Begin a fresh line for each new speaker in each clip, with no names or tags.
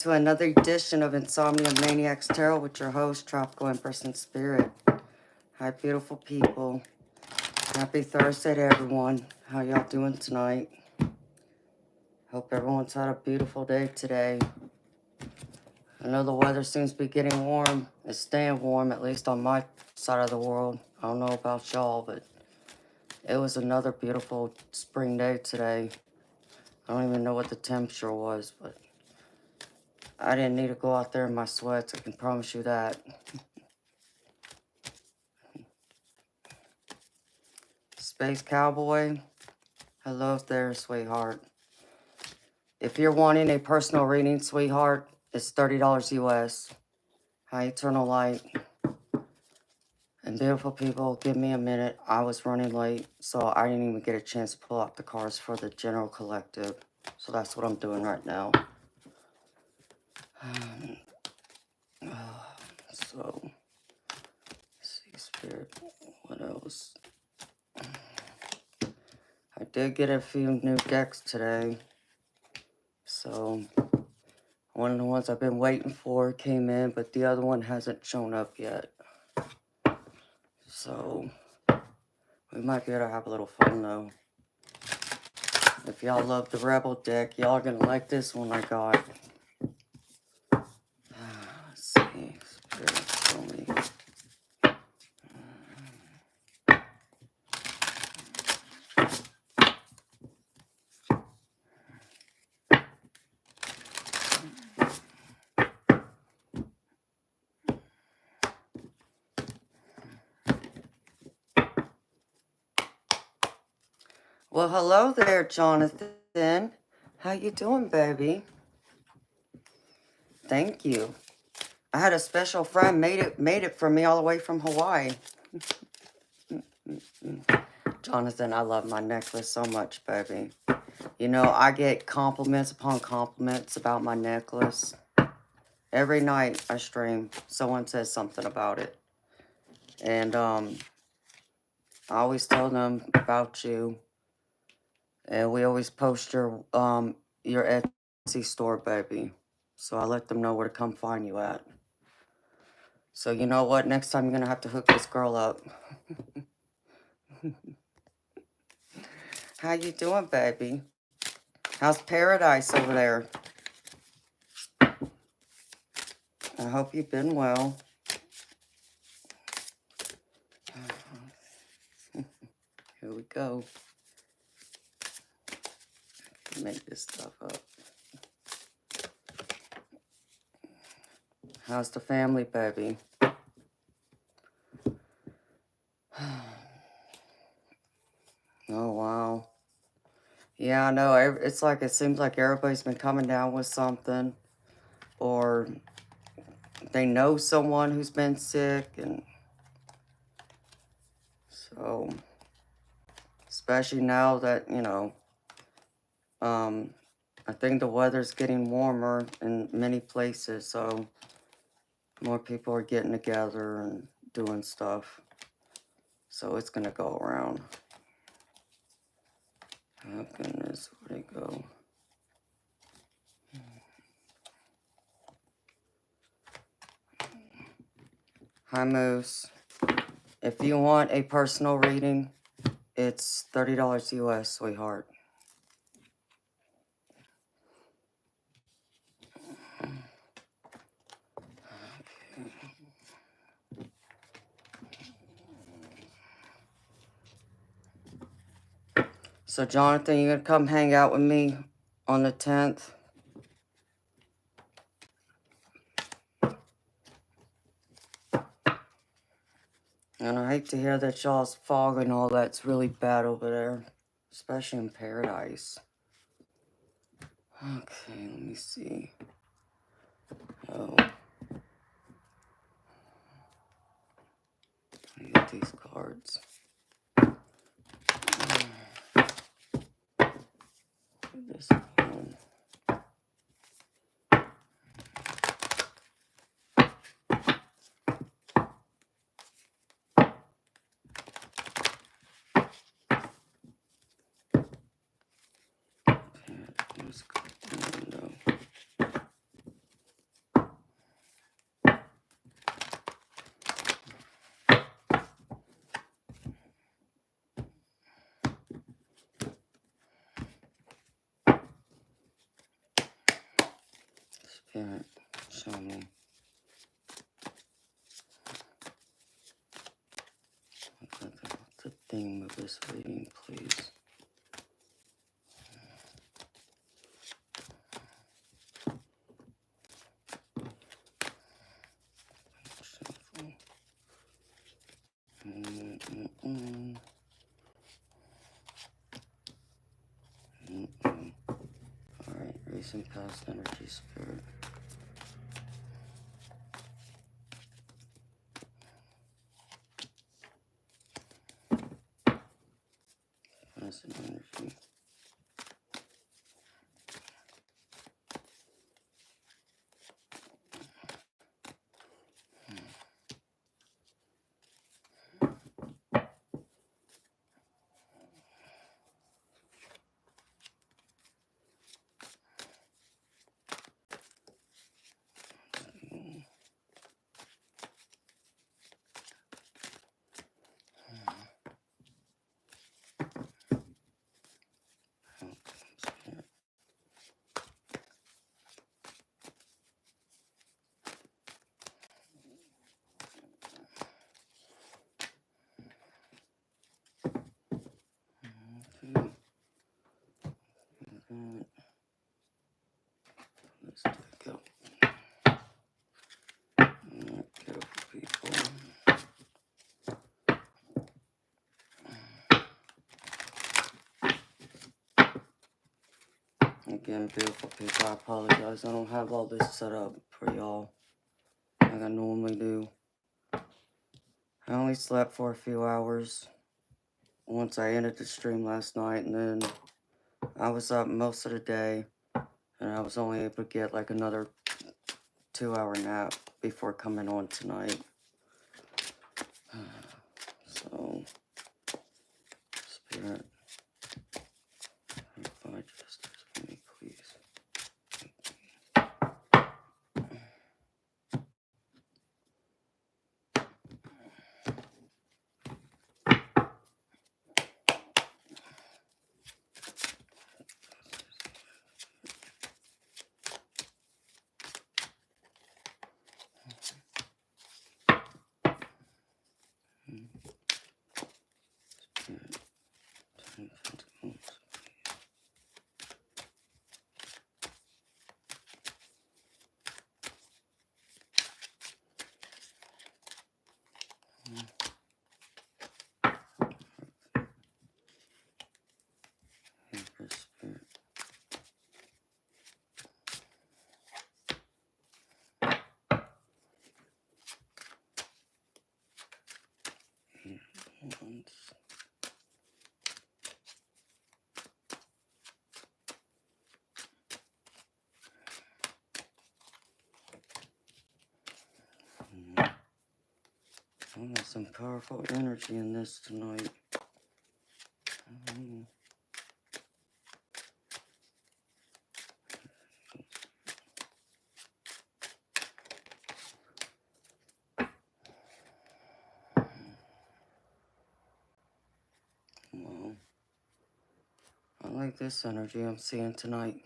to another edition of Insomnia Maniacs Tarot with your host, Tropical Empress in Spirit. Hi, beautiful people. Happy Thursday to everyone. How y'all doing tonight? Hope everyone's had a beautiful day today. I know the weather seems to be getting warm. It's staying warm, at least on my side of the world. I don't know about y'all, but it was another beautiful spring day today. I don't even know what the temperature was, but I didn't need to go out there in my sweats, I can promise you that. Space Cowboy, hello there, sweetheart. If you're wanting a personal reading, sweetheart, it's $30 US. Hi, Eternal Light. And beautiful people, give me a minute. I was running late, so I didn't even get a chance to pull out the cards for the general collective. So that's what I'm doing right now. So, let's see, Spirit, what else? I did get a few new decks today. So, one of the ones I've been waiting for came in, but the other one hasn't shown up yet. So, we might be able to have a little fun though. If y'all love the Rebel deck, y'all are gonna like this one I got. Let's see, Spirit, show me. Well, hello there, Jonathan. How you doing, baby? Thank you. I had a special friend made it for me all the way from Hawaii. Jonathan, I love my necklace so much, baby. You know, I get compliments upon compliments about my necklace. Every night I stream, someone says something about it. And I always tell them about you. And we always post your Etsy store, baby. So I let them know where to come find you at. So you know what? Next time you're going to have to hook this girl up. How you doing, baby? How's paradise over there? I hope you've been well. Here we go. Make this stuff up. How's the family, baby? Oh, wow. Yeah, I know. It's like, it seems like everybody's been coming down with something. Or they know someone who's been sick. And so, especially now that, you know, I think the weather's getting warmer in many places. So, more people are getting together and doing stuff. So, it's going to go around. Oh, goodness. Where'd it go? Hi, Moose. If you want a personal reading, it's $30 US, sweetheart. So, Jonathan, you gonna come hang out with me on the 10th? And I hate to hear that y'all's fog and all that's really bad over there, especially in paradise. Okay, let me see. Oh. Let me get these cards. This one. Spirit, show me. What's the theme of this reading, please? Shuffle. Alright, recent past energy, spirit. Past energy. Let's take out. Beautiful people. Again, beautiful people, I apologize. I don't have all this set up for y'all like I normally do. I only slept for a few hours once I ended the stream last night, and then I was up most of the day, and I was only able to get like another 2-hour nap before coming on tonight. So, Spirit, provide justice for me, please. Spirit, 10 Pentacles. Empress, Spirit. Wands. Oh, there's some powerful energy in this tonight. Well, I like this energy I'm seeing tonight.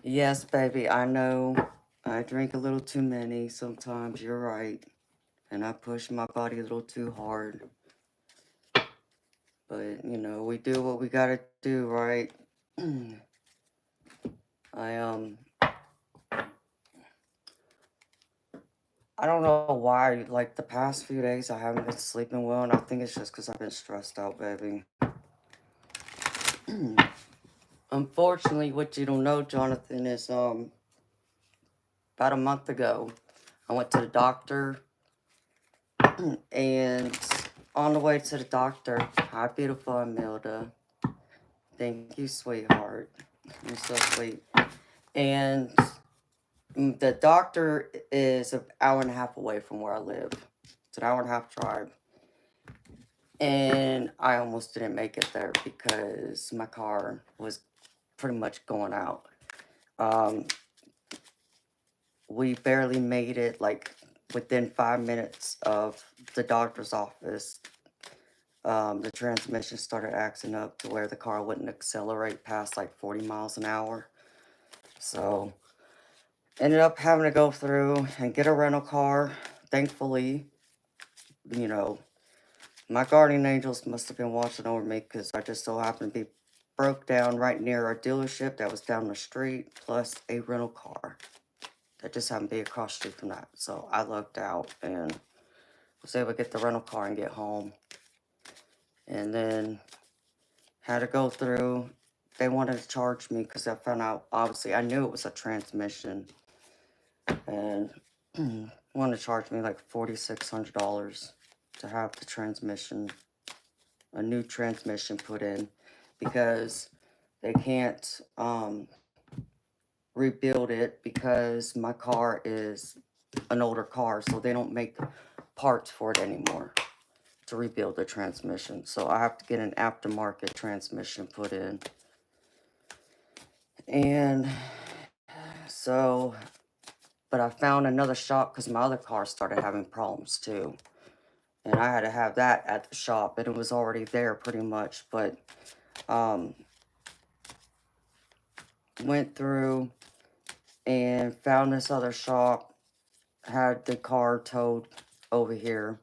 Yes, baby, I know I drink a little too many sometimes, you're right. And I push my body a little too hard. But, you know, we do what we gotta do, right? I don't know why, like, the past few days I haven't been sleeping well, and I think it's just because I've been stressed out, baby. Unfortunately, what you don't know, Jonathan, is, about a month ago, I went to the doctor, and on the way to the doctor, hi, beautiful Amelda. Thank you, sweetheart. You're so sweet. And the doctor is an hour and a half away from where I live. It's an hour and a half drive. And I almost didn't make it there because my car was pretty much going out. We barely made it, like, within 5 minutes of the doctor's office. the transmission started acting up to where the car wouldn't accelerate past like 40 miles an hour. So ended up having to go through and get a rental car. Thankfully, you know, my guardian angels must have been watching over me, because I just so happened to be broke down right near a dealership that was down the street, plus a rental car that just happened to be across the street from that. So I lucked out and was able to get the rental car and get home. And then had to go through. They wanted to charge me because I found out, obviously, I knew it was a transmission. And wanted to charge me like $4,600 to have the transmission, a new transmission put in, because they can't rebuild it because my car is an older car, so they don't make parts for it anymore to rebuild the transmission. So I have to get an aftermarket transmission put in. And so, but I found another shop because my other car started having problems too. And I had to have that at the shop, and it was already there pretty much. But went through and found this other shop, had the car towed over here,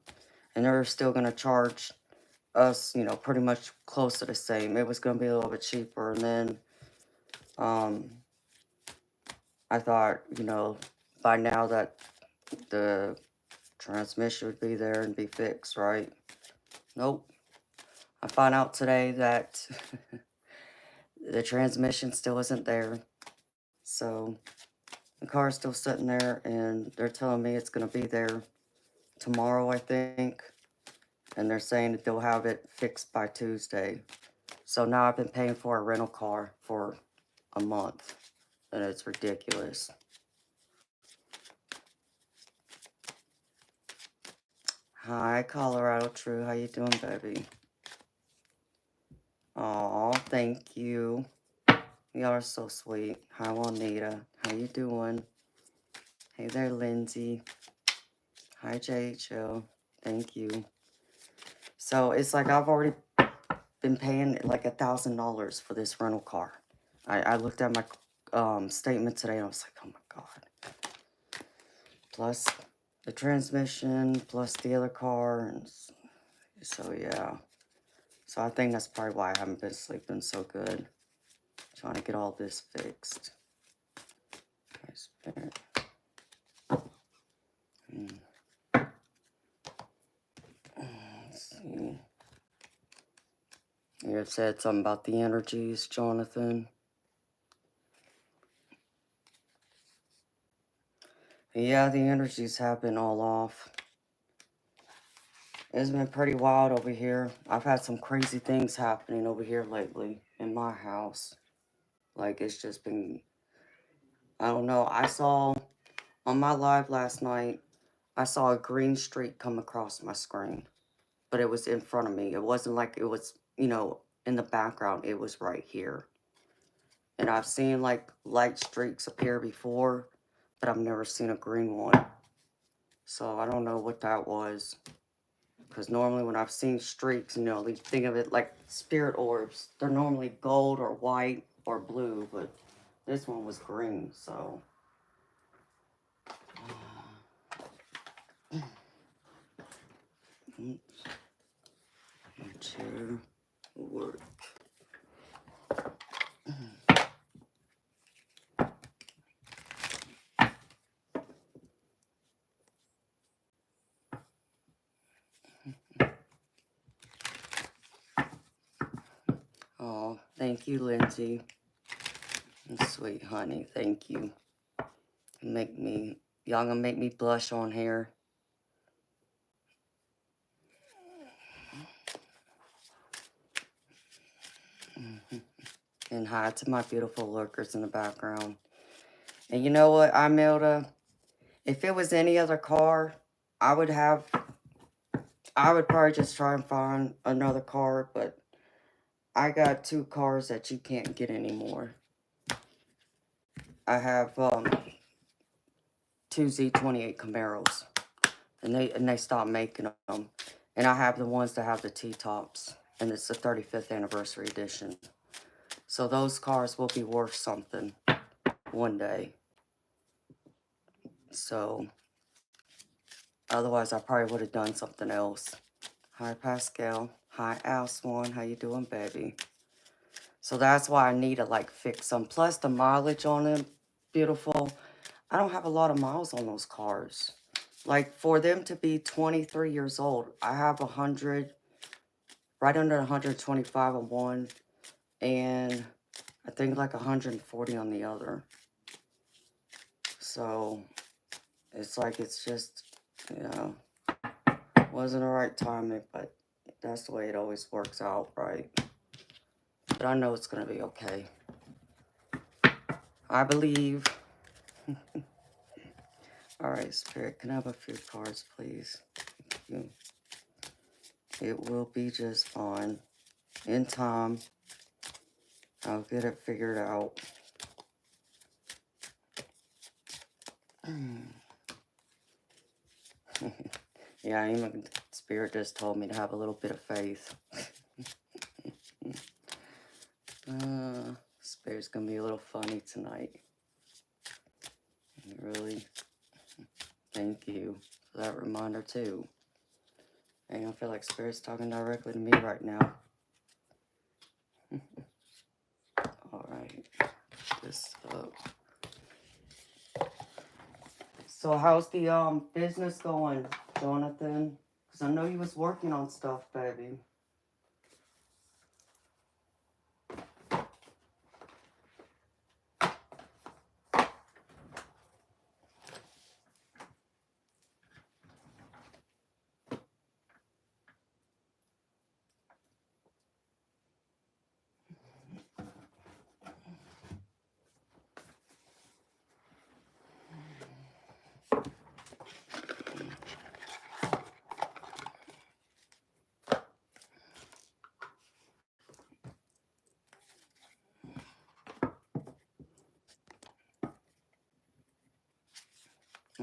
and they were still going to charge us, you know, pretty much close to the same. It was going to be a little bit cheaper. And then I thought, you know, by now that the transmission would be there and be fixed, right? Nope. I found out today that the transmission still isn't there. So the car's still sitting there, and they're telling me it's going to be there tomorrow, I think. And they're saying that they'll have it fixed by Tuesday. So now I've been paying for a rental car for a month, and it's ridiculous. Hi, Colorado True. How you doing, baby? Aw, thank you. Y'all are so sweet. Hi, Juanita. How you doing? Hey there, Lindsay. Hi, JHL. Thank you. So it's like I've already been paying like $1,000 for this rental car. I looked at my statement today, and I was like, oh my God. Plus the transmission, plus the other car, and so yeah. So I think that's probably why I haven't been sleeping so good. Trying to get all this fixed. Let's see. You said something about the energies, Jonathan. Yeah, the energies have been all off. It's been pretty wild over here. I've had some crazy things happening over here lately in my house. Like, it's just been, I don't know. I saw on my live last night, I saw a green streak come across my screen, but it was in front of me. It wasn't like it was, you know, in the background. It was right here. And I've seen like light streaks appear before, but I've never seen a green one. So I don't know what that was. Because normally when I've seen streaks, you know, you think of it like spirit orbs. They're normally gold or white or blue, but this one was green, so. Oops. My chair will work. Oh, thank you, Lindsay. Sweet honey, thank you. Make me, y'all gonna make me blush on here. And hi to my beautiful lurkers in the background. And you know what, Imelda? If it was any other car, I would probably just try and find another car, but I got 2 cars that you can't get anymore. I have 2 Z28 Camaros, and they stopped making them. And I have the ones that have the T-tops. And it's the 35th anniversary edition. So those cars will be worth something one day. So otherwise I probably would have done something else. Hi Pascal. Hi Al Swan. How you doing, baby? So that's why I need to like fix them. Plus the mileage on them, beautiful. I don't have a lot of miles on those cars. Like for them to be 23 years old, I have 100, right under 125 on one, and I think like 140 on the other. So it's like it's just, you know, wasn't the right timing, but that's the way it always works out, right? But I know it's going to be okay. I believe. All right, Spirit, can I have a few cards, please? Thank you. It will be just fine. In time, I'll get it figured out. Yeah, even Spirit just told me to have a little bit of faith. Spirit's gonna be a little funny tonight. Really, thank you for that reminder too. And I feel like Spirit's talking directly to me right now. All right, this up. So how's the business going, Jonathan? Because I know you was working on stuff, baby.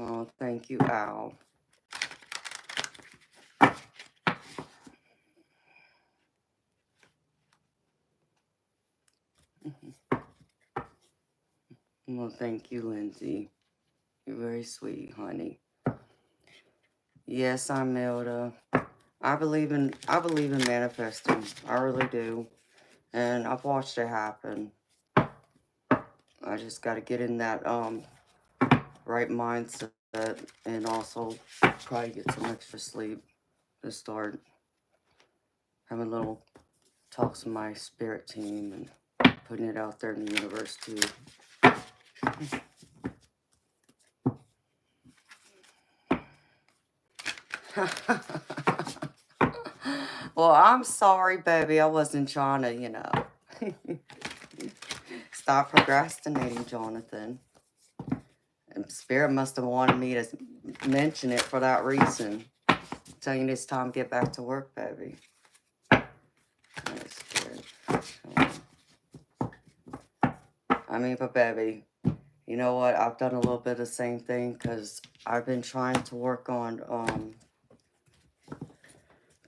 Oh, thank you, Al. Well, thank you, Lindsay. You're very sweet, honey. Yes, I'm Melda. I believe in manifesting. I really do. And I've watched it happen. I just got to get in that right mindset and also try to get some extra sleep to start having little talks with my spirit team and putting it out there in the universe too. Well, I'm sorry, baby. I wasn't trying to, you know. Stop procrastinating, Jonathan. And Spirit must have wanted me to mention it for that reason. Telling you it's time to get back to work, baby. Spirit. I mean, but baby, you know what? I've done a little bit of the same thing because I've been trying to work on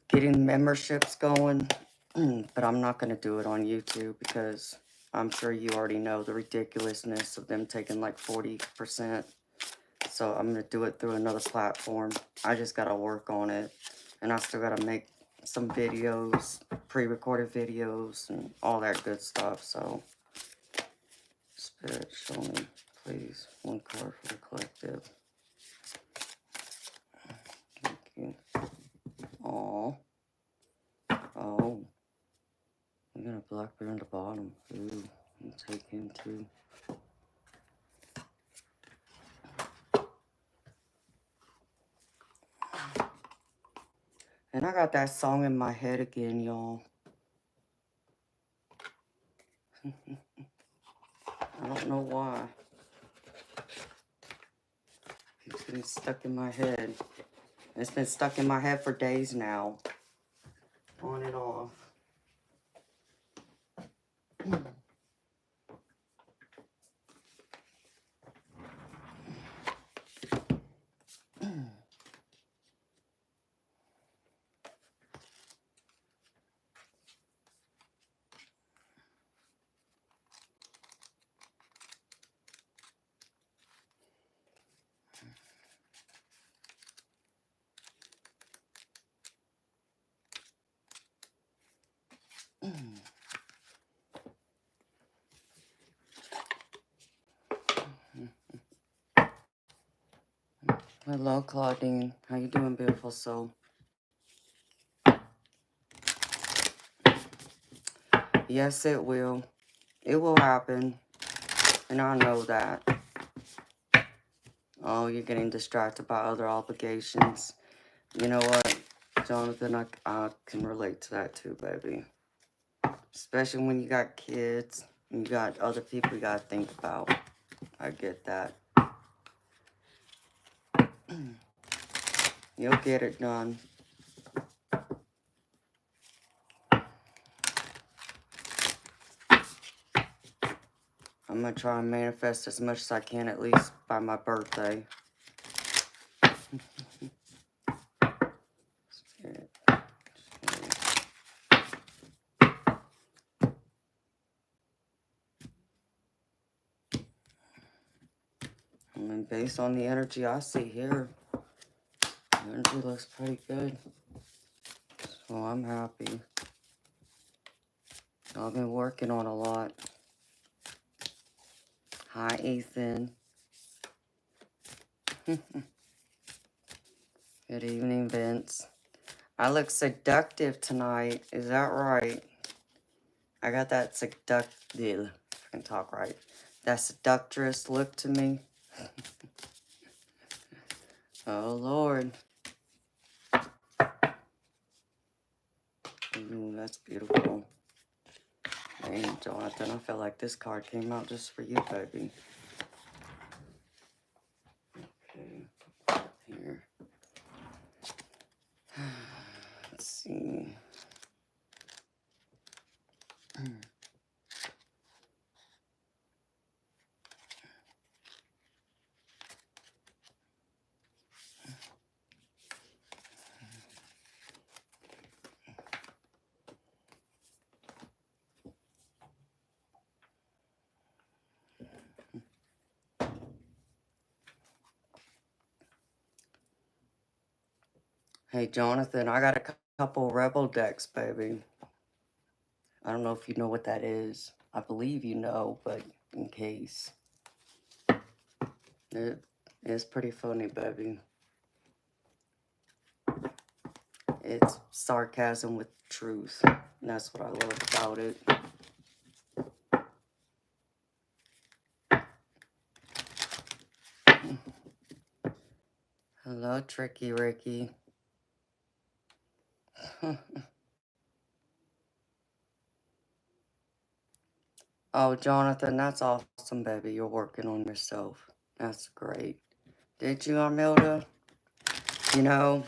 getting memberships going, but I'm not going to do it on YouTube because I'm sure you already know the ridiculousness of them taking like 40%. So I'm going to do it through another platform. I just got to work on it. And I still got to make some videos, pre-recorded videos, and all that good stuff. So, Spirit, show me, please, one card for the collective. Thank you. Aww. Oh. We got a black bear on the bottom. Ooh, I'm taking two. And I got that song in my head again, y'all. I don't know why. It's been stuck in my head. It's been stuck in my head for days now. On and off. Hello, Claudine. How you doing, beautiful soul? Yes, it will. It will happen. And I know that. Oh, you're getting distracted by other obligations. You know what, Jonathan? I can relate to that too, baby. Especially when you got kids. And you got other people you got to think about. I get that. You'll get it done. I'm going to try and manifest as much as I can, at least by my birthday. I mean, based on the energy I see here, the energy looks pretty good. So I'm happy. I've been working on a lot. Hi, Ethan. Good evening, Vince. I look seductive tonight. Is that right? I got that seductive. I can talk right. That seductress look to me. Oh, Lord. Ooh, that's beautiful. Hey, Jonathan, I feel like this card came out just for you, baby. Okay, here. Let's see. Hey, Jonathan, I got a couple Rebel decks, baby. I don't know if you know what that is. I believe you know, but in case. It's pretty funny, baby. It's sarcasm with truth. And that's what I love about it. Hello, Tricky Ricky. Oh, Jonathan, that's awesome, baby. You're working on yourself. That's great. Did you, Armilda? You know,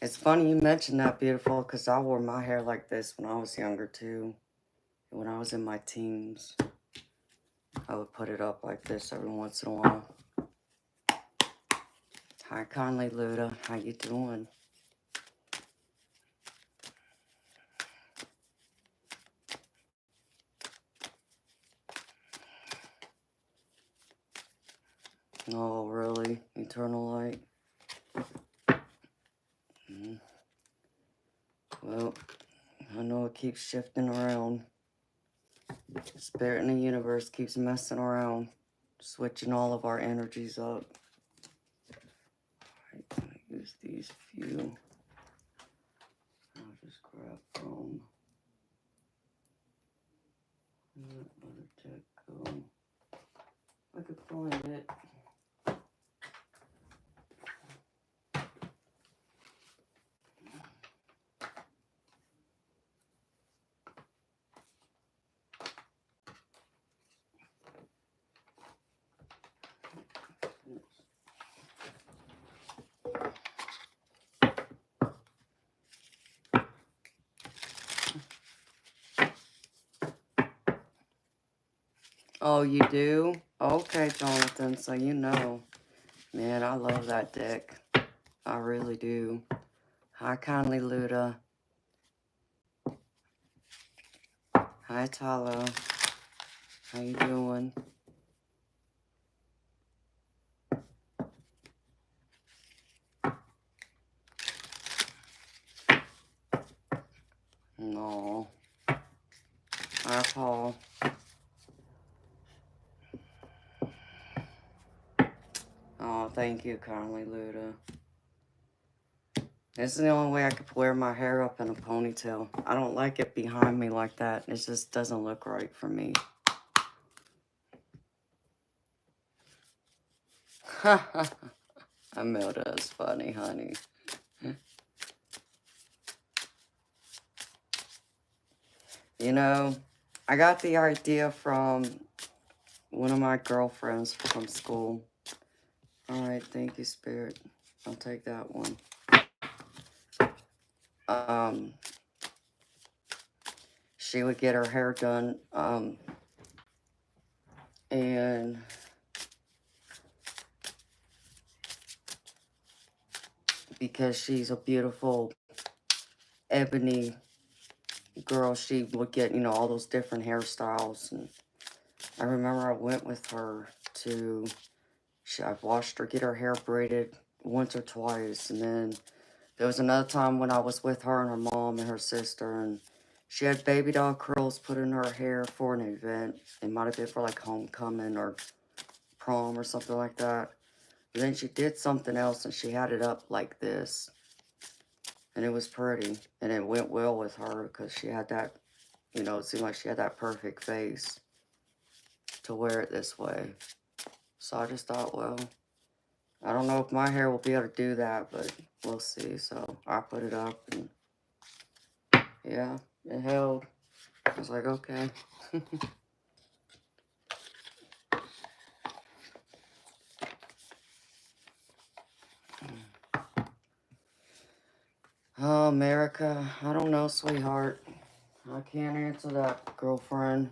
it's funny you mentioned that, beautiful, because I wore my hair like this when I was younger, too. When I was in my teens, I would put it up like this every once in a while. Hi, Conley Luda. How you doing? Oh, really? Eternal light? Well, I know it keeps shifting around. Spirit in the universe keeps messing around, switching all of our energies up. Alright, I'm gonna use these few. I'll just grab them. Where did other deck go? I could find it. Oh, you do? Okay, Jonathan, so you know. Man, I love that deck. I really do. Hi, Kindly Luda. Hi, Talo. How you doing? No. Hi, Paul. Oh, thank you kindly, Luda. This is the only way I could wear my hair up in a ponytail. I don't like it behind me like that. It just doesn't look right for me. Imelda is funny, honey. You know, I got the idea from one of my girlfriends from school. All right, thank you, Spirit. I'll take that one. Um, she would get her hair done, and because she's a beautiful ebony girl, she would get, you know, all those different hairstyles. And I remember I went with her to, I've watched her get her hair braided once or twice, and then there was another time when I was with her and her mom and her sister, and she had baby doll curls put in her hair for an event. It might have been for like homecoming or prom or something like that. But then she did something else and she had it up like this. And it was pretty. And it went well with her because she had that, you know, it seemed like she had that perfect face to wear it this way. So I just thought, well, I don't know if my hair will be able to do that, but we'll see. So I put it up and yeah, it held. I was like, okay. Oh, America, I don't know, sweetheart. I can't answer that, girlfriend.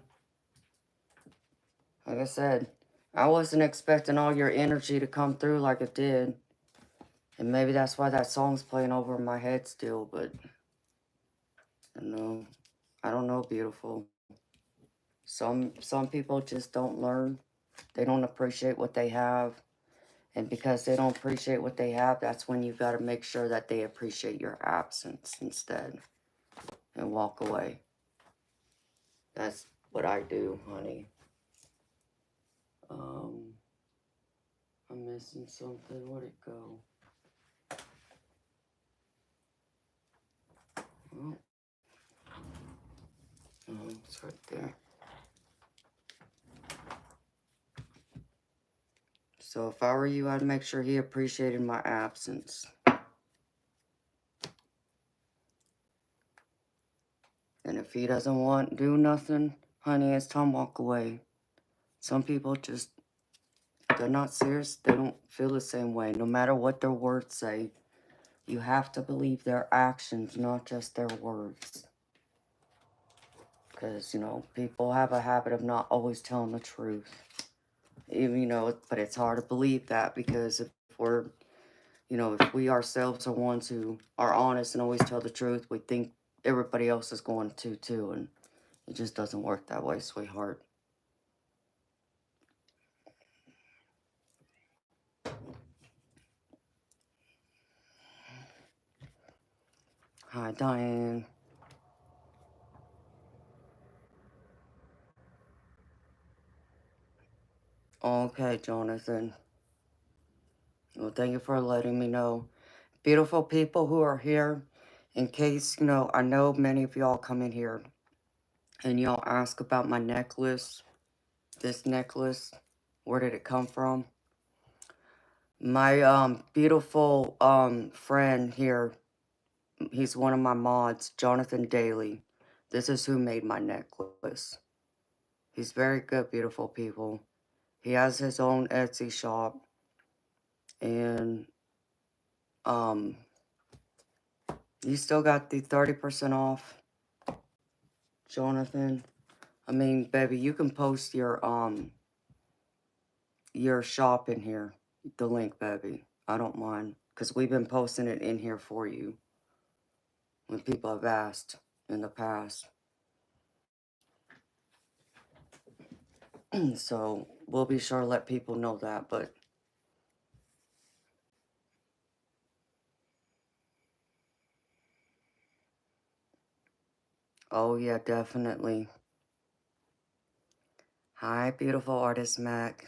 Like I said, I wasn't expecting all your energy to come through like it did. And maybe that's why that song's playing over in my head still, but no, I don't know, beautiful. Some people just don't learn. They don't appreciate what they have. And because they don't appreciate what they have, that's when you've got to make sure that they appreciate your absence instead. And walk away. That's what I do, honey. I'm missing something. Where'd it go? Oh, it's right there. So if I were you, I'd make sure he appreciated my absence. And if he doesn't want to do nothing, honey, it's time to walk away. Some people just, they're not serious. They don't feel the same way. No matter what their words say, you have to believe their actions, not just their words. Because, you know, people have a habit of not always telling the truth. Even, you know, but it's hard to believe that because if we're, you know, if we ourselves are ones who are honest and always tell the truth, we think everybody else is going to too, and it just doesn't work that way, sweetheart. Hi, Diane. Okay, Jonathan. Well, thank you for letting me know. Beautiful people who are here, in case, you know, I know many of y'all come in here and y'all ask about my necklace. This necklace, where did it come from? My beautiful friend here, he's one of my mods, Jonathan Daly. This is who made my necklace. He's very good, beautiful people. He has his own Etsy shop. And you still got the 30% off, Jonathan. I mean, baby, you can post your shop in here. The link, baby. I don't mind. Because we've been posting it in here for you. When people have asked in the past. So we'll be sure to let people know that, but oh yeah, definitely. Hi, beautiful artist Mac.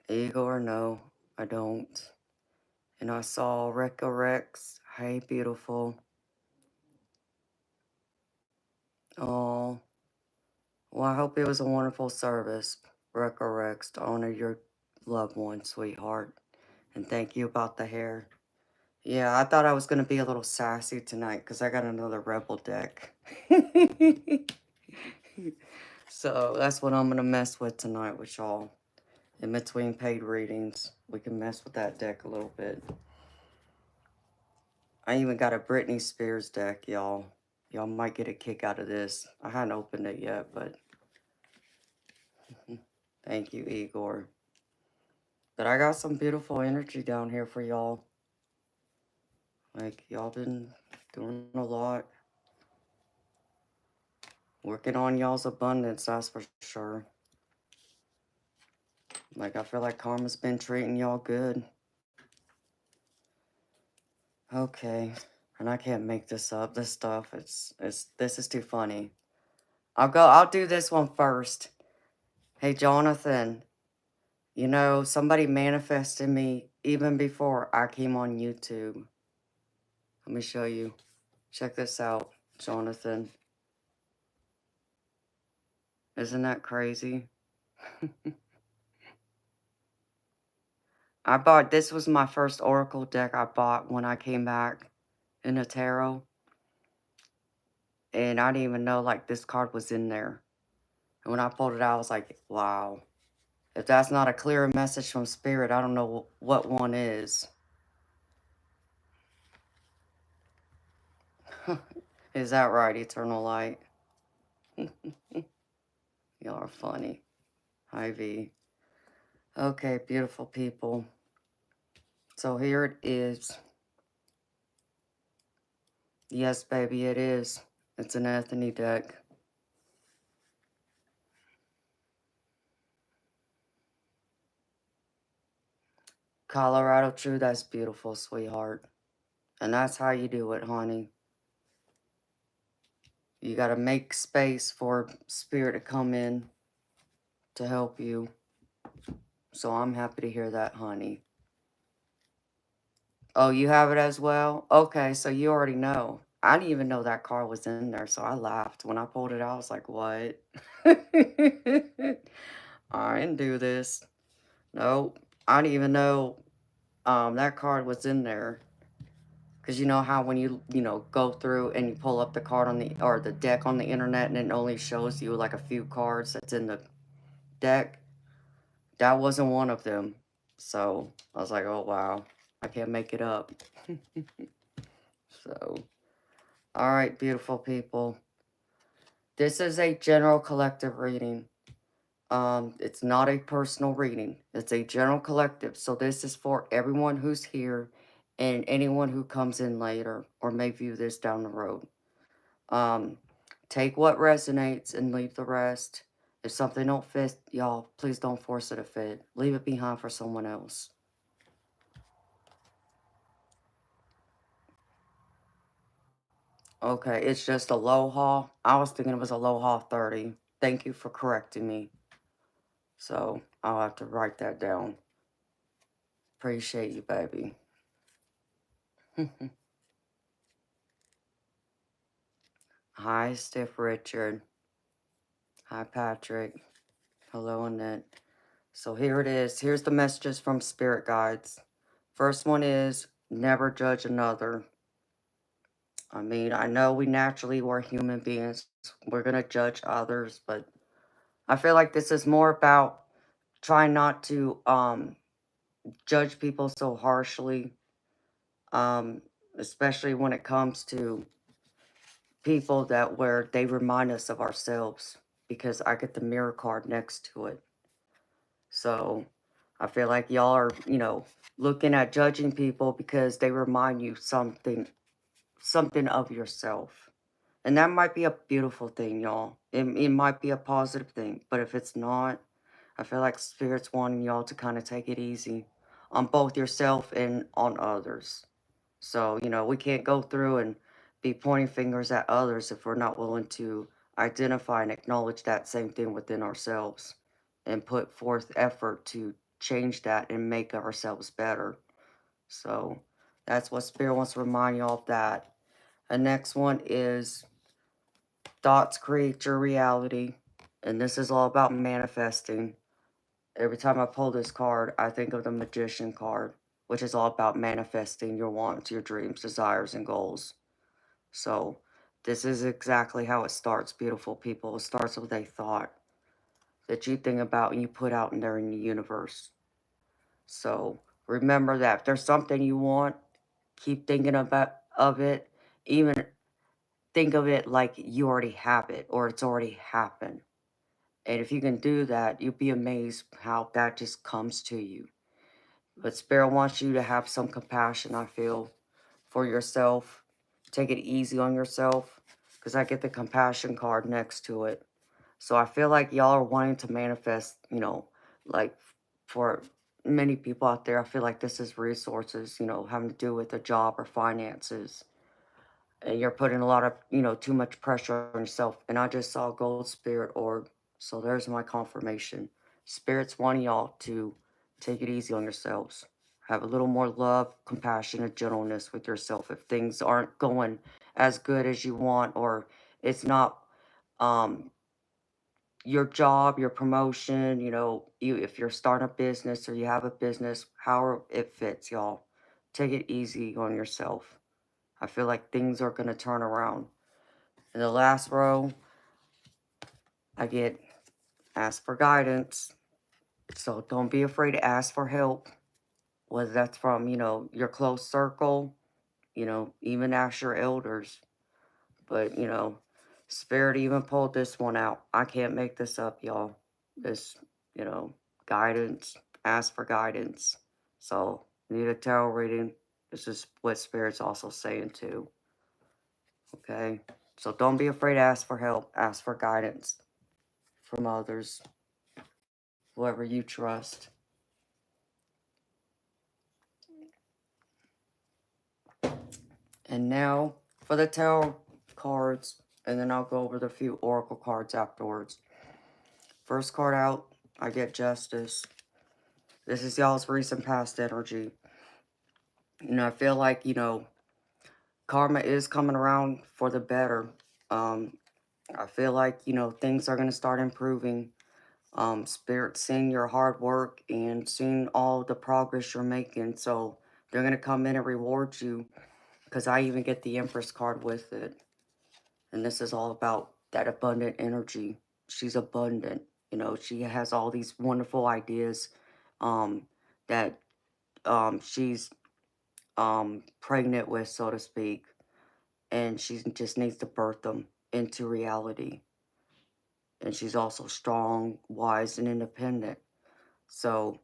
Igor, no, I don't. And I saw Recca Rex. Hey, beautiful. Oh, well, I hope it was a wonderful service, Recca Rex, to honor your loved one, sweetheart. And thank you about the hair. Yeah, I thought I was going to be a little sassy tonight because I got another Rebel deck. So that's what I'm going to mess with tonight with y'all. In between paid readings, we can mess with that deck a little bit. I even got a Britney Spears deck, y'all. Y'all might get a kick out of this. I hadn't opened it yet, but thank you, Igor. But I got some beautiful energy down here for y'all. Like, y'all been doing a lot. Working on y'all's abundance, that's for sure. Like, I feel like karma's been treating y'all good. Okay. And I can't make this up. This stuff, this is too funny. I'll do this one first. Hey, Jonathan, you know, somebody manifested me even before I came on YouTube. Let me show you. Check this out, Jonathan. Isn't that crazy? This was my first Oracle deck I bought when I came back in a tarot. And I didn't even know, like, this card was in there. And when I pulled it out, I was like, wow. If that's not a clear message from Spirit, I don't know what one is. Is that right, Eternal Light? Y'all are funny. Hi, V. Okay, beautiful people. So here it is. Yes, baby, it is. It's an Anthony deck. Colorado True, that's beautiful, sweetheart. And that's how you do it, honey. You gotta make space for Spirit to come in to help you. So I'm happy to hear that, honey. Oh, you have it as well? Okay, so you already know. I didn't even know that card was in there, so I laughed. When I pulled it out, I was like, what? I didn't do this. Nope. I didn't even know that card was in there. Because you know how when you go through and you pull up the card or the deck on the internet and it only shows you like a few cards that's in the deck? That wasn't one of them. So I was like, oh wow, I can't make it up. So, all right, beautiful people. This is a general collective reading. It's not a personal reading. It's a general collective. So this is for everyone who's here and anyone who comes in later or may view this down the road. Take what resonates and leave the rest. If something don't fit, y'all, please don't force it to fit. Leave it behind for someone else. Okay, it's just Aloha. I was thinking it was Aloha 30. Thank you for correcting me. So, I'll have to write that down. Appreciate you, baby. Hi, Stiff Richard. Hi, Patrick. Hello, Annette. So here it is. Here's the messages from Spirit Guides. First one is, never judge another. I mean, I know we naturally, we're human beings. We're going to judge others, but I feel like this is more about trying not to judge people so harshly, especially when it comes to people where they remind us of ourselves, because I get the mirror card next to it. So I feel like y'all are, looking at judging people because they remind you something of yourself. And that might be a beautiful thing, y'all. It might be a positive thing. But if it's not, I feel like Spirit's wanting y'all to kind of take it easy on both yourself and on others. So, we can't go through and be pointing fingers at others if we're not willing to identify and acknowledge that same thing within ourselves and put forth effort to change that and make ourselves better. So that's what Spirit wants to remind you of that. The next one is thoughts create your reality. And this is all about manifesting. Every time I pull this card, I think of the Magician card, which is all about manifesting your wants, your dreams, desires, and goals. So this is exactly how it starts, beautiful people. It starts with a thought that you think about and you put out in there in the universe. So remember that if there's something you want, keep thinking about of it. Even think of it like you already have it or it's already happened. And if you can do that, you'll be amazed how that just comes to you. But Spirit wants you to have some compassion, I feel, for yourself. Take it easy on yourself because I get the compassion card next to it. So I feel like y'all are wanting to manifest, like for many people out there, I feel like this is resources, having to do with a job or finances. And you're putting a lot of, too much pressure on yourself. And I just saw Gold Spirit orb. So there's my confirmation. Spirit's wanting y'all to take it easy on yourselves. Have a little more love, compassion, and gentleness with yourself. If things aren't going as good as you want, or it's not um, your job, your promotion, if you're starting a business or you have a business, however it fits, y'all. Take it easy on yourself. I feel like things are going to turn around. In the last row, I get ask for guidance. So don't be afraid to ask for help, whether that's from, your close circle, even ask your elders. But, Spirit even pulled this one out. I can't make this up, y'all. This, you know, guidance, ask for guidance. So, need a tarot reading. This is what Spirit's also saying too. Okay? So, don't be afraid to ask for help, ask for guidance from others, whoever you trust. And now for the tarot cards, and then I'll go over the few oracle cards afterwards. First card out, I get Justice. This is y'all's recent past energy. I feel like, karma is coming around for the better. I feel like, things are going to start improving. Spirit seeing your hard work and seeing all the progress you're making. So they're going to come in and reward you, because I even get the Empress card with it. And this is all about that abundant energy. She's abundant. She has all these wonderful ideas um, that she's pregnant with, so to speak. And she just needs to birth them into reality. And she's also strong, wise, and independent. So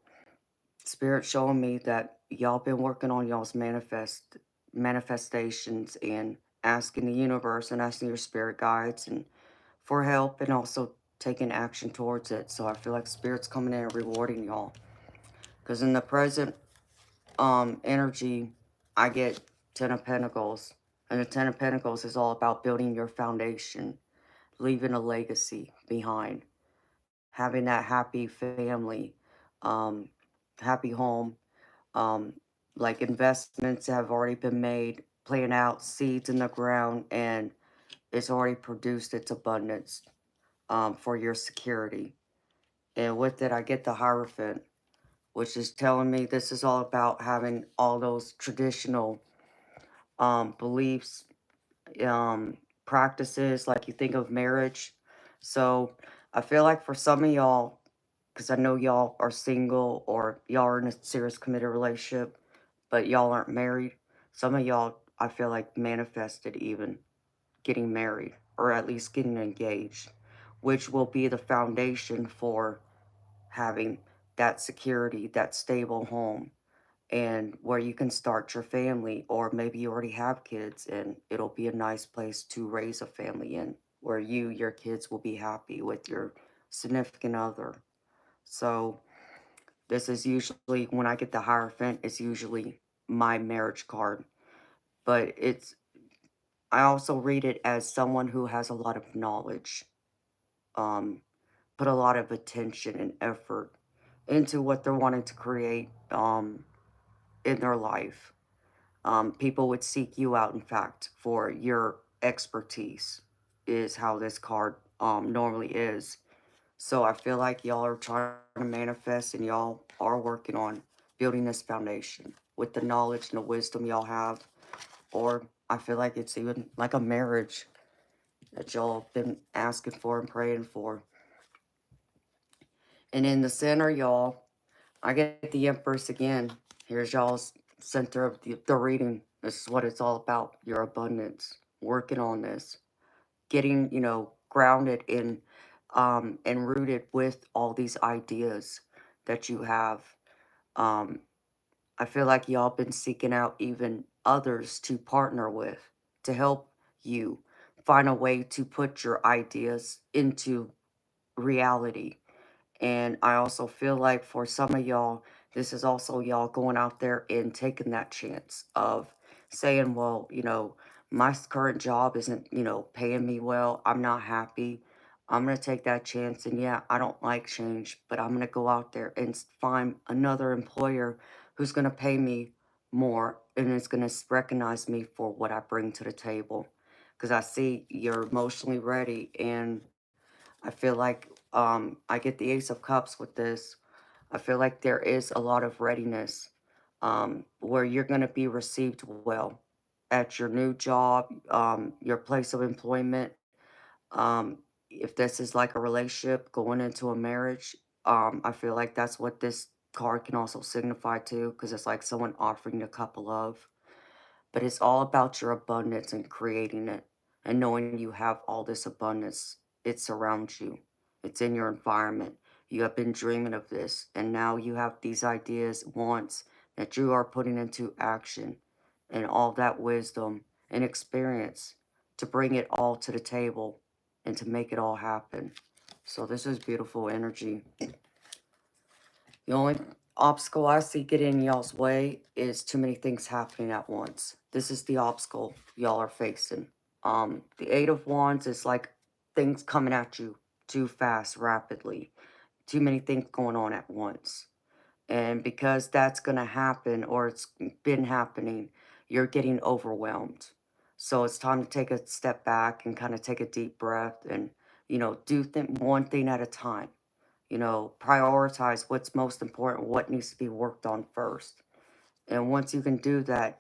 Spirit showing me that y'all been working on y'all's manifestations and asking the universe and asking your spirit guides and for help, and also taking action towards it. So I feel like Spirit's coming in and rewarding y'all. Because in the present energy, I get Ten of Pentacles. And the Ten of Pentacles is all about building your foundation, leaving a legacy behind, having that happy family, um, happy home, um, like investments have already been made, playing out seeds in the ground, and it's already produced its abundance for your security. And with it, I get the Hierophant, which is telling me this is all about having all those traditional beliefs, practices, like you think of marriage. So I feel like for some of y'all, because I know y'all are single or y'all are in a serious committed relationship, but y'all aren't married. Some of y'all, I feel like, manifested even getting married or at least getting engaged, which will be the foundation for having that security, that stable home, and where you can start your family, or maybe you already have kids and it'll be a nice place to raise a family in, where your kids will be happy with your significant other. So this is usually, when I get the Hierophant, it's usually my marriage card. But I also read it as someone who has a lot of knowledge, um, put a lot of attention and effort into what they're wanting to create in their life. People would seek you out, in fact, for your expertise, is how this card normally is. So I feel like y'all are trying to manifest and y'all are working on building this foundation with the knowledge and the wisdom y'all have. Or I feel like it's even like a marriage that y'all have been asking for and praying for. And in the center, y'all, I get the Empress again. Here's y'all's center of the reading. This is what it's all about, your abundance. Working on this. Getting, grounded in and rooted with all these ideas that you have. Um, I feel like y'all been seeking out even others to partner with to help you find a way to put your ideas into reality. And I also feel like for some of y'all, this is also y'all going out there and taking that chance of saying, well, my current job isn't, paying me well. I'm not happy. I'm going to take that chance. And yeah, I don't like change, but I'm going to go out there and find another employer who's going to pay me more and is going to recognize me for what I bring to the table. Because I see you're emotionally ready, and I feel like I get the Ace of Cups with this. I feel like there is a lot of readiness where you're going to be received well at your new job, your place of employment. Um, if this is like a relationship going into a marriage, I feel like that's what this card can also signify too, because it's like someone offering a cup of love. But it's all about your abundance and creating it and knowing you have all this abundance. It surrounds you, it's in your environment. You have been dreaming of this, and now you have these ideas, wants that you are putting into action, and all that wisdom and experience to bring it all to the table and to make it all happen. So, this is beautiful energy. The only obstacle I see getting in y'all's way is too many things happening at once. This is the obstacle y'all are facing. The Eight of Wands is like things coming at you too fast, rapidly. Too many things going on at once. And because that's going to happen, or it's been happening, you're getting overwhelmed. So it's time to take a step back and kind of take a deep breath and, do one thing at a time. Prioritize what's most important, what needs to be worked on first. And once you can do that,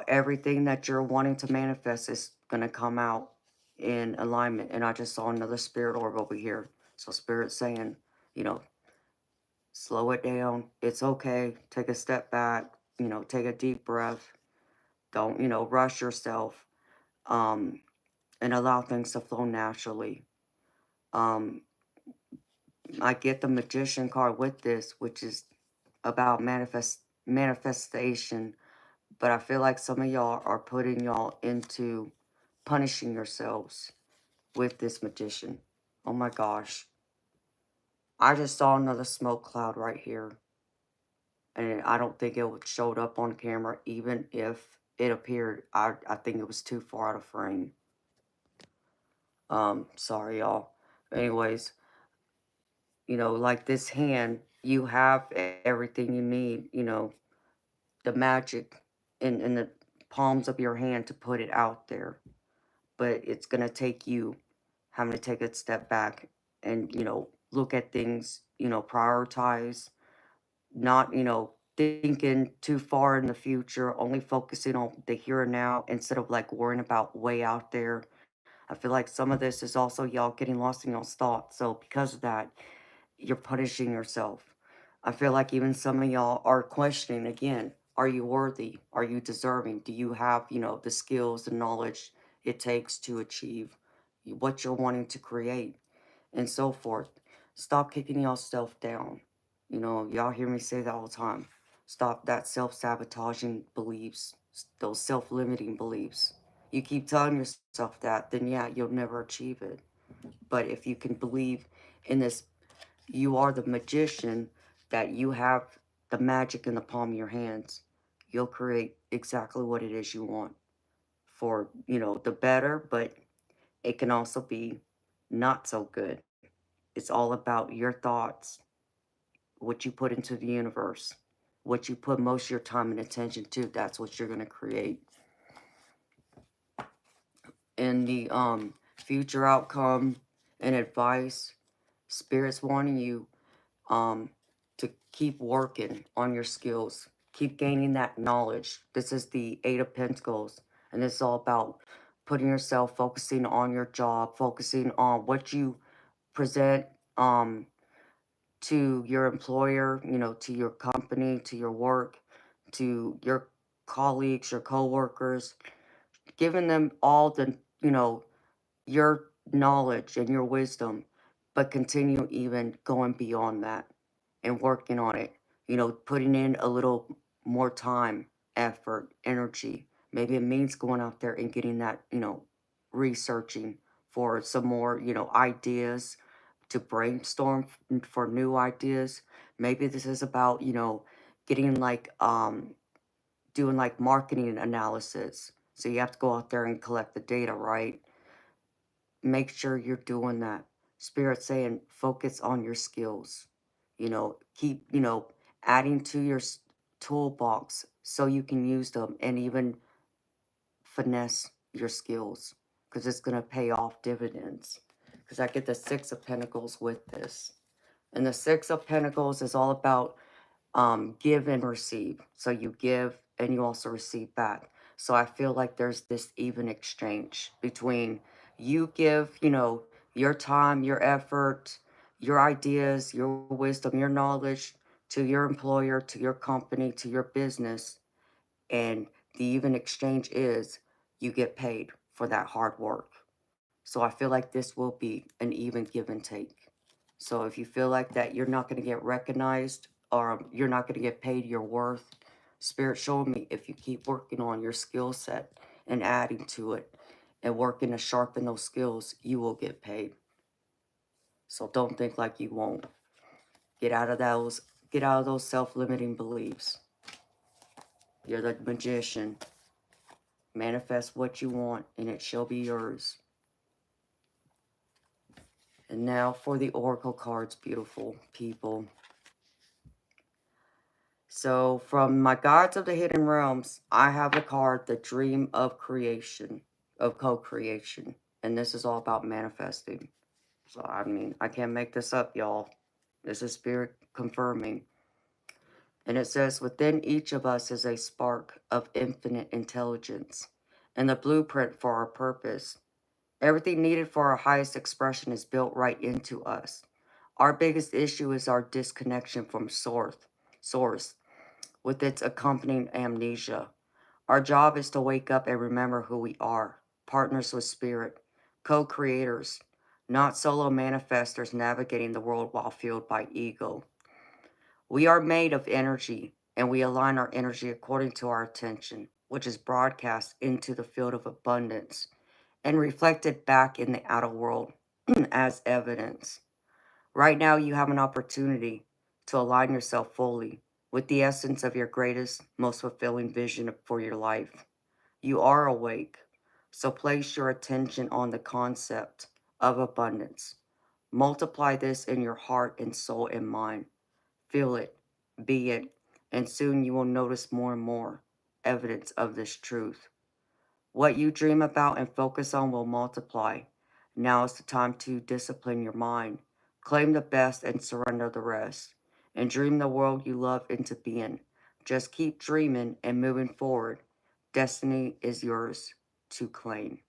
everything that you're wanting to manifest is going to come out in alignment. And I just saw another spirit orb over here. So, spirit saying, you know, slow it down. It's okay. Take a step back, take a deep breath. Don't, rush yourself um, and allow things to flow naturally. Um, I get the magician card with this, which is about manifestation, but I feel like some of y'all are putting y'all into punishing yourselves with this magician. Oh my gosh. I just saw another smoke cloud right here, and I don't think it showed up on camera. Even if it appeared, I think it was too far out of frame. Sorry y'all. Anyways, like this hand, you have everything you need, the magic in the palms of your hand to put it out there. But it's going to take you having to take a step back and, look at things, prioritize, not, thinking too far in the future, only focusing on the here and now instead of like worrying about way out there. I feel like some of this is also y'all getting lost in y'all's thoughts. So because of that, you're punishing yourself. I feel like even some of y'all are questioning again, are you worthy? Are you deserving? Do you have, the skills and knowledge it takes to achieve what you're wanting to create and so forth? Stop kicking yourself down. Y'all hear me say that all the time. Stop that self-sabotaging beliefs, those self-limiting beliefs. You keep telling yourself that, then yeah, you'll never achieve it. But if you can believe in this, you are the magician, that you have the magic in the palm of your hands, you'll create exactly what it is you want for, the better, but it can also be not so good. It's all about your thoughts, what you put into the universe, what you put most of your time and attention to, that's what you're going to create. In the future outcome and advice, Spirit's wanting you to keep working on your skills, keep gaining that knowledge. This is the Eight of Pentacles, and it's all about putting yourself, focusing on your job, focusing on what you present to your employer, you know, to your company, to your work, to your colleagues, your co-workers, giving them all the, you know, your knowledge and your wisdom, but continue even going beyond that and working on it. You know, putting in a little more time, effort, energy. Maybe it means going out there and getting that, you know, researching for some more, you know, ideas to brainstorm for new ideas. Maybe this is about, you know, getting like, doing like marketing analysis. So you have to go out there and collect the data, right? Make sure you're doing that. Spirit saying focus on your skills. You know, keep, you know, adding to your toolbox so you can use them and even finesse your skills, because it's going to pay off dividends. Because I get the Six of Pentacles with this. And the Six of Pentacles is all about give and receive. So you give and you also receive back. So I feel like there's this even exchange between you give, you know, your time, your effort, your ideas, your wisdom, your knowledge to your employer, to your company, to your business. And the even exchange is you get paid for that hard work. So I feel like this will be an even give and take. So if you feel like that you're not going to get recognized or you're not going to get paid your worth, Spirit showed me if you keep working on your skill set and adding to it and working to sharpen those skills, you will get paid. So don't think like you won't. Get out of those self-limiting beliefs. You're the magician. Manifest what you want and it shall be yours. And now for the oracle cards, beautiful people. So from my Gods of the Hidden Realms, I have the card, the Dream of Creation, of co-creation. And this is all about manifesting. So, I mean, I can't make this up, y'all. This is Spirit confirming. And it says, within each of us is a spark of infinite intelligence and the blueprint for our purpose. Everything needed for our highest expression is built right into us. Our biggest issue is our disconnection from source with its accompanying amnesia. Our job is to wake up and remember who we are, partners with spirit, co-creators, not solo manifestors navigating the world while fueled by ego. We are made of energy, and we align our energy according to our attention, which is broadcast into the field of abundance and reflected back in the outer world as evidence. Right now, you have an opportunity to align yourself fully with the essence of your greatest, most fulfilling vision for your life. You are awake, so place your attention on the concept of abundance. Multiply this in your heart and soul and mind. Feel it, be it, and soon you will notice more and more evidence of this truth. What you dream about and focus on will multiply. Now is the time to discipline your mind. Claim the best and surrender the rest. And dream the world you love into being. Just keep dreaming and moving forward. Destiny is yours to claim.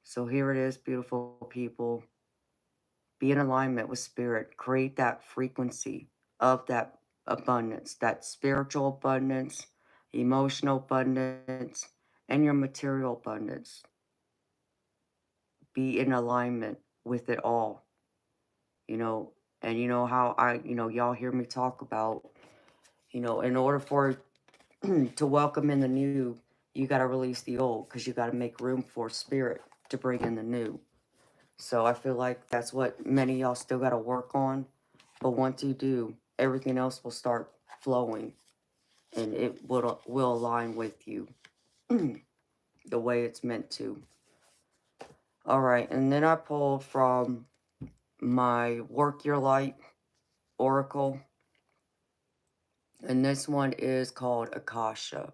So here it is, beautiful people. Be in alignment with spirit. Create that frequency of that abundance, that spiritual abundance, emotional abundance, and your material abundance. Be in alignment with it all, you know. And you know how y'all hear me talk about, in order for to welcome in the new, you got to release the old, because you got to make room for spirit to bring in the new. So I feel like that's what many of y'all still got to work on. But once you do, everything else will start flowing, and it will align with you the way it's meant to. All right, and then I pulled from my Work Your Light oracle. And this one is called Akasha.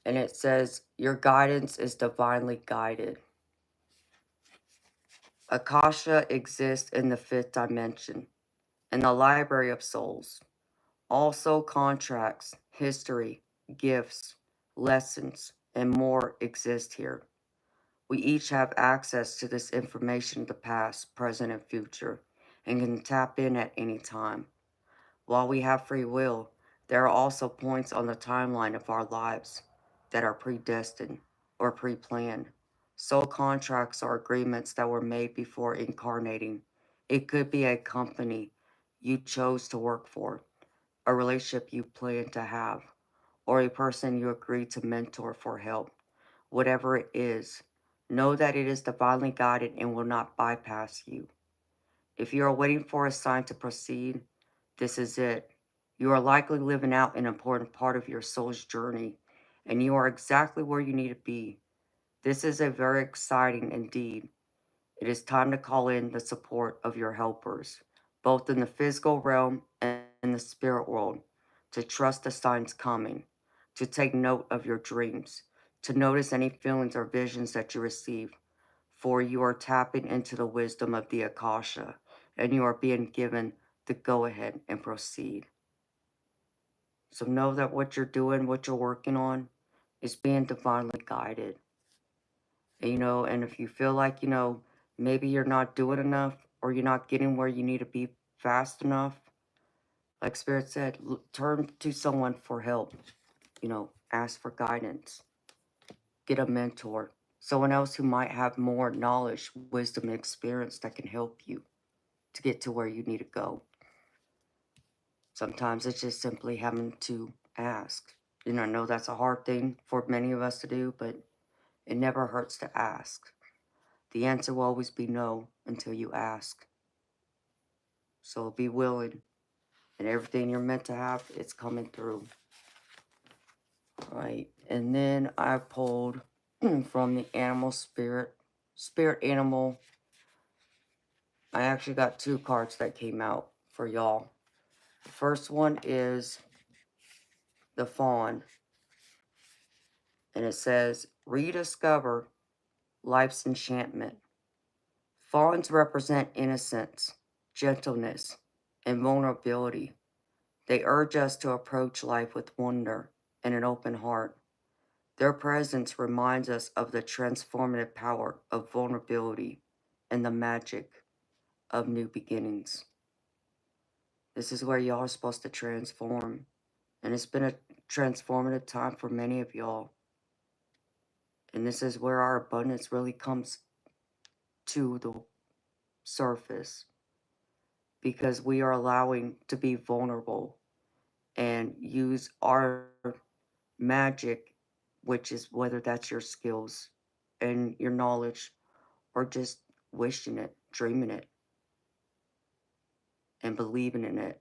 And it says, your guidance is divinely guided. Akasha exists in the fifth dimension, in the library of souls. Also, contracts, history, gifts, lessons, and more exist here. We each have access to this information of the past, present, and future, and can tap in at any time. While we have free will, there are also points on the timeline of our lives that are predestined or pre-planned. Soul contracts are agreements that were made before incarnating. It could be a company you chose to work for, a relationship you plan to have, or a person you agreed to mentor for help. Whatever it is, know that it is divinely guided and will not bypass you. If you are waiting for a sign to proceed, this is it. You are likely living out an important part of your soul's journey, and you are exactly where you need to be. This is a very exciting indeed. It is time to call in the support of your helpers, both in the physical realm and the spirit world, to trust the signs coming, to take note of your dreams, to notice any feelings or visions that you receive, for you are tapping into the wisdom of the Akasha, and you are being given the go-ahead and proceed. So know that what you're doing, what you're working on, is being divinely guided. And if you feel like, maybe you're not doing enough or you're not getting where you need to be fast enough, like Spirit said, turn to someone for help. Ask for guidance. Get a mentor. Someone else who might have more knowledge, wisdom, and experience that can help you to get to where you need to go. Sometimes it's just simply having to ask. I know that's a hard thing for many of us to do, but it never hurts to ask. The answer will always be no until you ask. So be willing, and everything you're meant to have, it's coming through. All right, and then I pulled from the animal spirit animal. I actually got 2 cards that came out for y'all. The first one is the fawn, and it says, rediscover life's enchantment. Fawns represent innocence, gentleness, and vulnerability. They urge us to approach life with wonder and an open heart. Their presence reminds us of the transformative power of vulnerability and the magic of new beginnings. This is where y'all are supposed to transform, and it's been a transformative time for many of y'all. And this is where our abundance really comes to the surface, because we are allowing to be vulnerable and use our magic, which is whether that's your skills and your knowledge or just wishing it, dreaming it, and believing in it.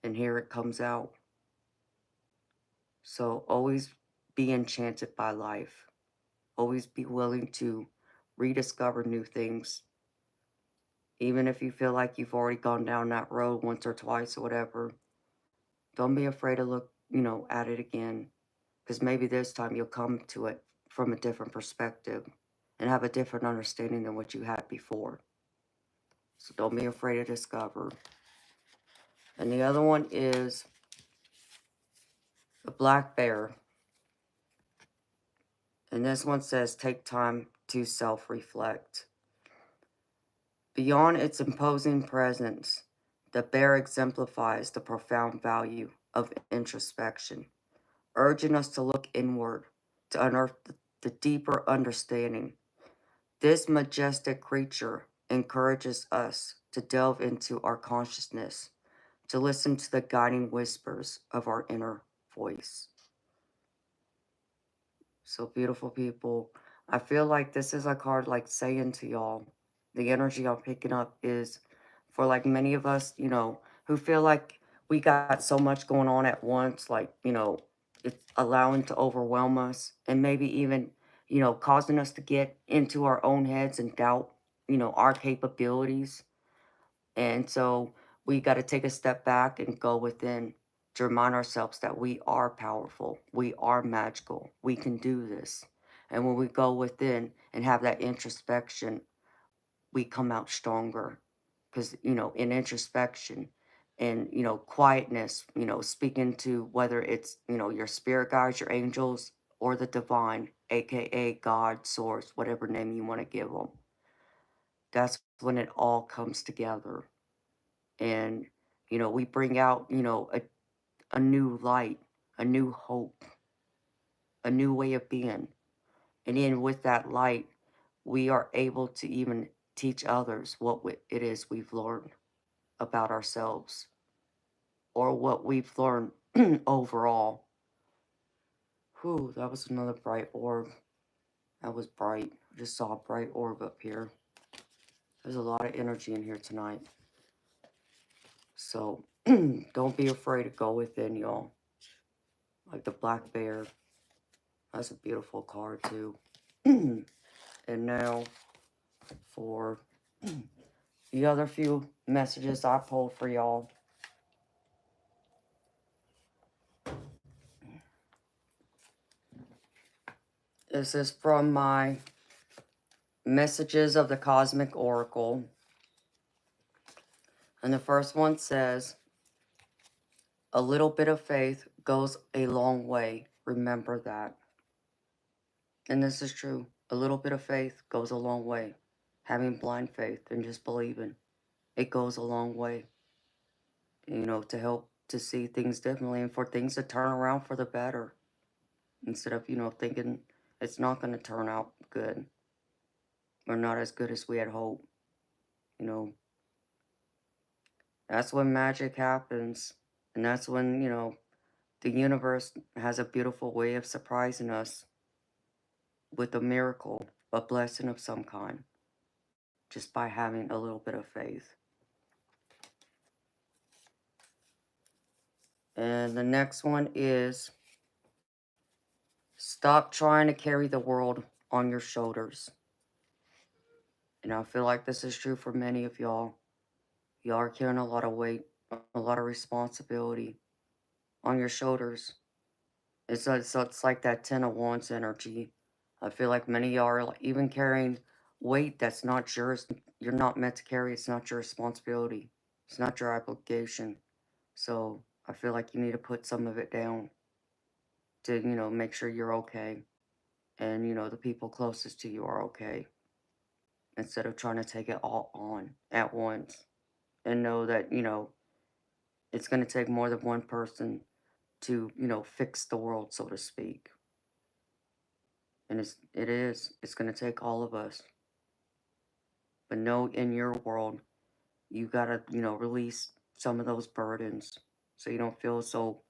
And here it comes out. So always be enchanted by life. Always be willing to rediscover new things. Even if you feel like you've already gone down that road once or twice or whatever, don't be afraid to look, at it again. Because maybe this time you'll come to it from a different perspective and have a different understanding than what you had before. So don't be afraid to discover. And the other one is the black bear. And this one says, take time to self-reflect. Beyond its imposing presence, the bear exemplifies the profound value of introspection, urging us to look inward, to unearth the deeper understanding. This majestic creature encourages us to delve into our consciousness, to listen to the guiding whispers of our inner voice. So beautiful people, I feel like this is a card like saying to y'all, the energy I'm picking up is for like many of us, who feel like we got so much going on at once, like, it's allowing to overwhelm us and maybe even, causing us to get into our own heads and doubt, our capabilities. And so we got to take a step back and go within to remind ourselves that we are powerful, we are magical, we can do this. And when we go within and have that introspection, we come out stronger. Because, in introspection and, quietness, speaking to whether it's, your spirit guides, your angels, or the divine, aka God, source, whatever name you want to give them. That's when it all comes together. And, we bring out, a new light, a new hope, a new way of being. And then with that light, we are able to even teach others what it is we've learned about ourselves or what we've learned overall. Whew, that was another bright orb. That was bright. I just saw a bright orb up here. There's a lot of energy in here tonight. So don't be afraid to go within, y'all. Like the black bear. That's a beautiful card, too. And now for the other few messages I pulled for y'all. This is from my Messages of the Cosmic Oracle. And the first one says, a little bit of faith goes a long way. Remember that. And this is true. A little bit of faith goes a long way. Having blind faith and just believing. It goes a long way. To help to see things differently and for things to turn around for the better. Instead of, thinking it's not going to turn out good. Or not as good as we had hoped. That's when magic happens. And that's when, the universe has a beautiful way of surprising us with a miracle, a blessing of some kind, just by having a little bit of faith. And the next one is, stop trying to carry the world on your shoulders. And I feel like this is true for many of y'all. Y'all are carrying a lot of weight, a lot of responsibility on your shoulders. It's like that 10 of Wands energy. I feel like many of y'all are even carrying weight that's not yours. You're not meant to carry. It's not your responsibility. It's not your obligation. So I feel like you need to put some of it down to, make sure you're okay. And, the people closest to you are okay. Instead of trying to take it all on at once. And know that, it's going to take more than one person to, fix the world, so to speak. And it's going to take all of us. But know in your world, you got to, release some of those burdens so you don't feel so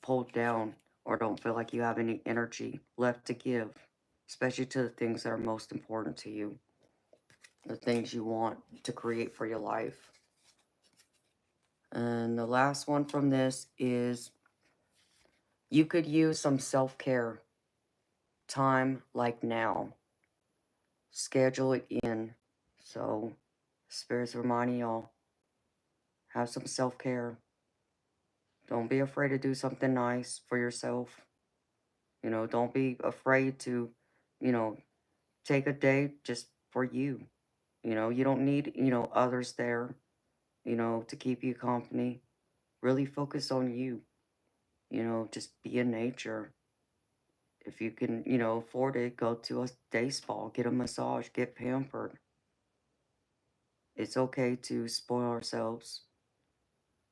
pulled down or don't feel like you have any energy left to give, especially to the things that are most important to you, the things you want to create for your life. And the last one from this is, you could use some self-care time like now. Schedule it in. So, Spirit's reminding y'all, have some self-care. Don't be afraid to do something nice for yourself. Don't be afraid to, you know, take a day just for you. You don't need, others there, to keep you company. Really focus on you. Just be in nature. If you can, afford it, go to a day spa, get a massage, get pampered. It's okay to spoil ourselves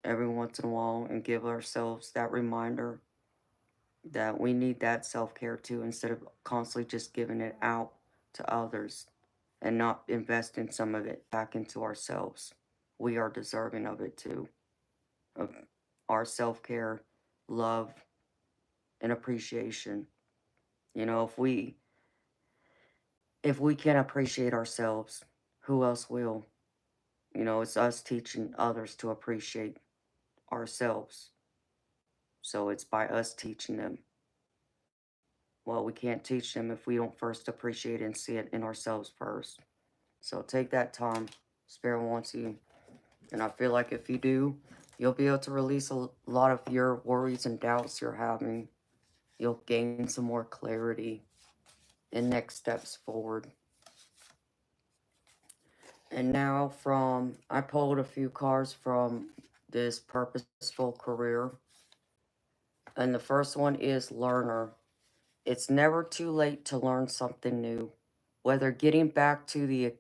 every once in a while and give ourselves that reminder that we need that self-care too, instead of constantly just giving it out to others and not investing some of it back into ourselves. We are deserving of it too, of our self-care, love, and appreciation. If we can't appreciate ourselves, who else will? It's us teaching others to appreciate ourselves. So it's by us teaching them. Well, we can't teach them if we don't first appreciate and see it in ourselves first. So take that time. Spirit wants you. And I feel like if you do, you'll be able to release a lot of your worries and doubts you're having. You'll gain some more clarity and next steps forward. And now I pulled a few cards from this purposeful career. And the first one is learner. It's never too late to learn something new. Whether getting back to the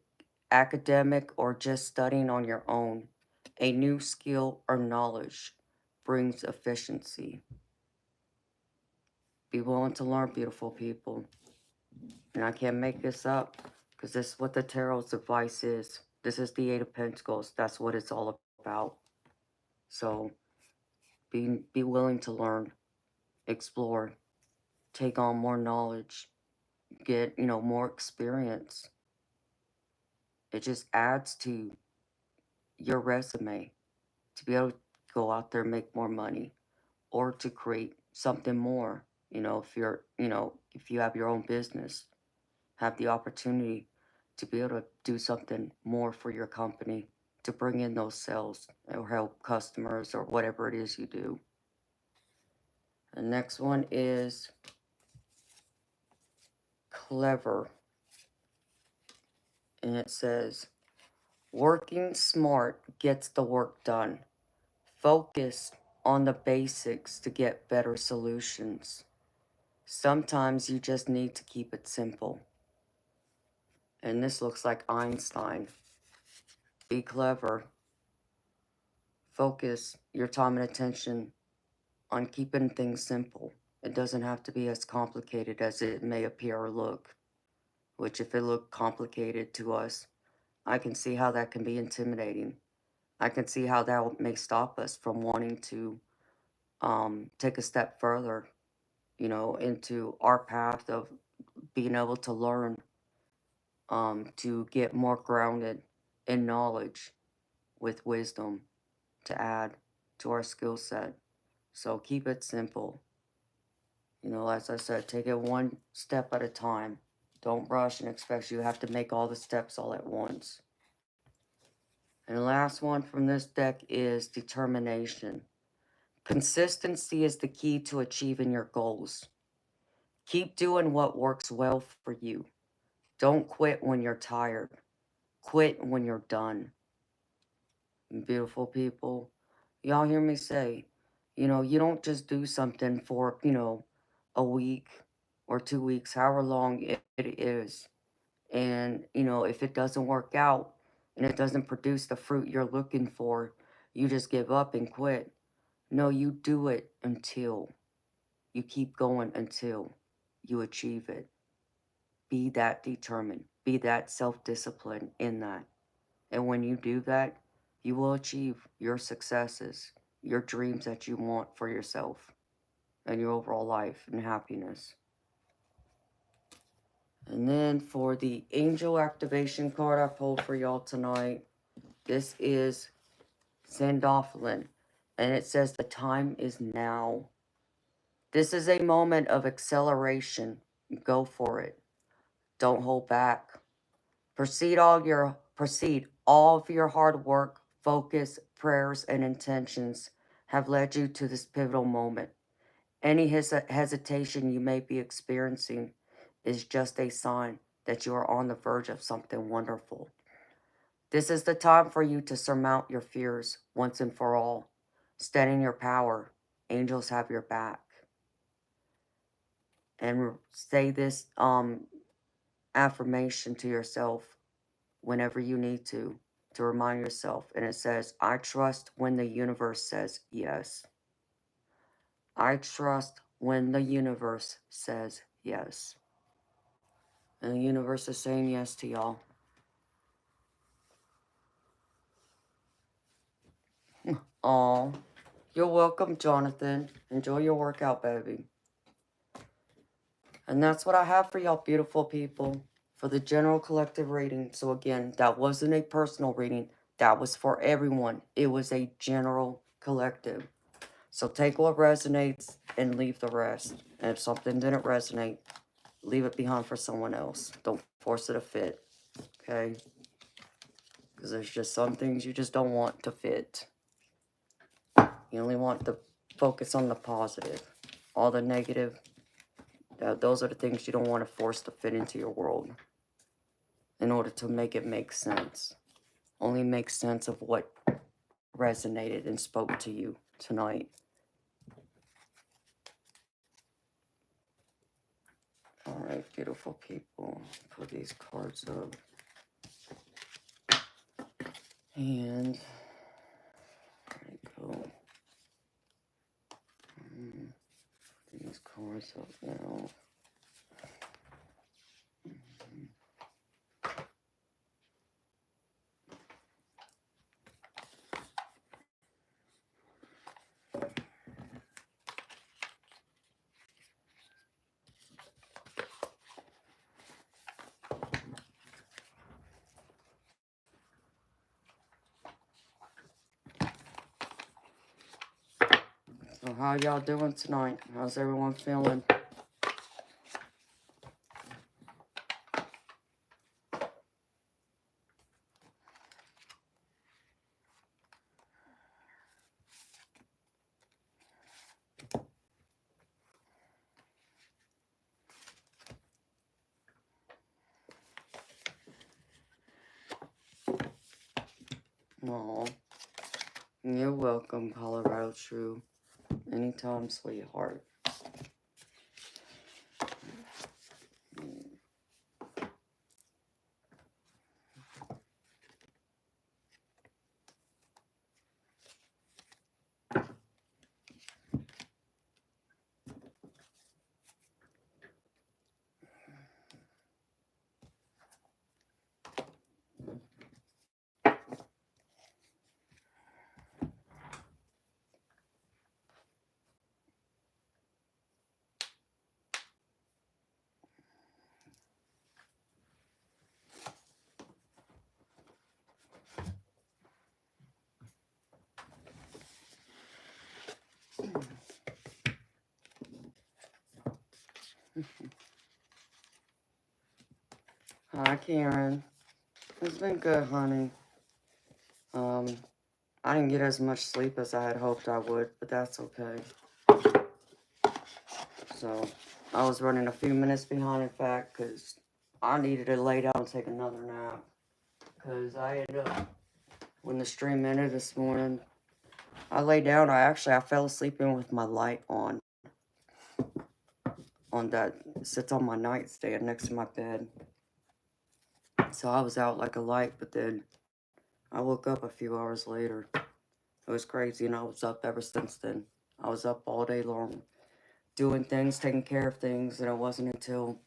academic or just studying on your own, a new skill or knowledge brings efficiency. Be willing to learn, beautiful people. And I can't make this up because this is what the tarot's advice is. This is the Eight of Pentacles. That's what it's all about. So be willing to learn, explore, take on more knowledge, get, more experience. It just adds to your resume to be able to go out there and make more money or to create something more. If you have your own business, have the opportunity to be able to do something more for your company to bring in those sales or help customers or whatever it is you do. The next one is clever. And it says, working smart gets the work done. Focus on the basics to get better solutions. Sometimes you just need to keep it simple. And this looks like Einstein. Be clever. Focus your time and attention on keeping things simple. It doesn't have to be as complicated as it may appear or look. Which, if it looked complicated to us, I can see how that can be intimidating. I can see how that may stop us from wanting to take a step further, into our path of being able to learn, to get more grounded in knowledge with wisdom to add to our skill set. So keep it simple. As I said, take it one step at a time. Don't rush and expect you have to make all the steps all at once. And the last one from this deck is determination. Consistency is the key to achieving your goals. Keep doing what works well for you. Don't quit when you're tired. Quit when you're done. Beautiful people, y'all hear me say, you don't just do something for, a week or 2 weeks, however long it is. And, if it doesn't work out and it doesn't produce the fruit you're looking for, you just give up and quit. No, you do it until you keep going until you achieve it. Be that determined. Be that self-disciplined in that. And when you do that, you will achieve your successes, your dreams that you want for yourself and your overall life and happiness. And then for the angel activation card I pulled for y'all tonight, this is Sandalphilin, and it says the time is now. This is a moment of acceleration. Go for it. Don't hold back. Proceed all of your hard work, focus, prayers, and intentions have led you to this pivotal moment. Any hesitation you may be experiencing is just a sign that you are on the verge of something wonderful. This is the time for you to surmount your fears once and for all. Stand in your power. Angels have your back. And say this affirmation to yourself whenever you need to remind yourself. And it says, I trust when the universe says yes. I trust when the universe says yes. And the universe is saying yes to y'all. Aw, you're welcome, Jonathan. Enjoy your workout, baby. And that's what I have for y'all, beautiful people, for the general collective reading. So again, that wasn't a personal reading. That was for everyone. It was a general collective. So take what resonates and leave the rest. And if something didn't resonate, leave it behind for someone else. Don't force it to fit. Okay? Because there's just some things you just don't want to fit. You only want to focus on the positive. All the negative, those are the things you don't want to force to fit into your world in order to make it make sense. Only make sense of what resonated and spoke to you tonight. All right, beautiful people. Put these cards up. And there you go. Put these cards up now. So how y'all doing tonight? How's everyone feeling? Aw, you're welcome, Colorado True. Anytime, sweetheart. Hi, Karen. It's been good, honey. I didn't get as much sleep as I had hoped I would, but that's okay. So, I was running a few minutes behind, in fact, because I needed to lay down and take another nap. Because I ended up, when the stream ended this morning, I lay down. I fell asleep in with my light on that sits on my nightstand next to my bed. So I was out like a light, but then I woke up a few hours later. It was crazy, and I was up ever since then. I was up all day long, doing things, taking care of things, and it wasn't until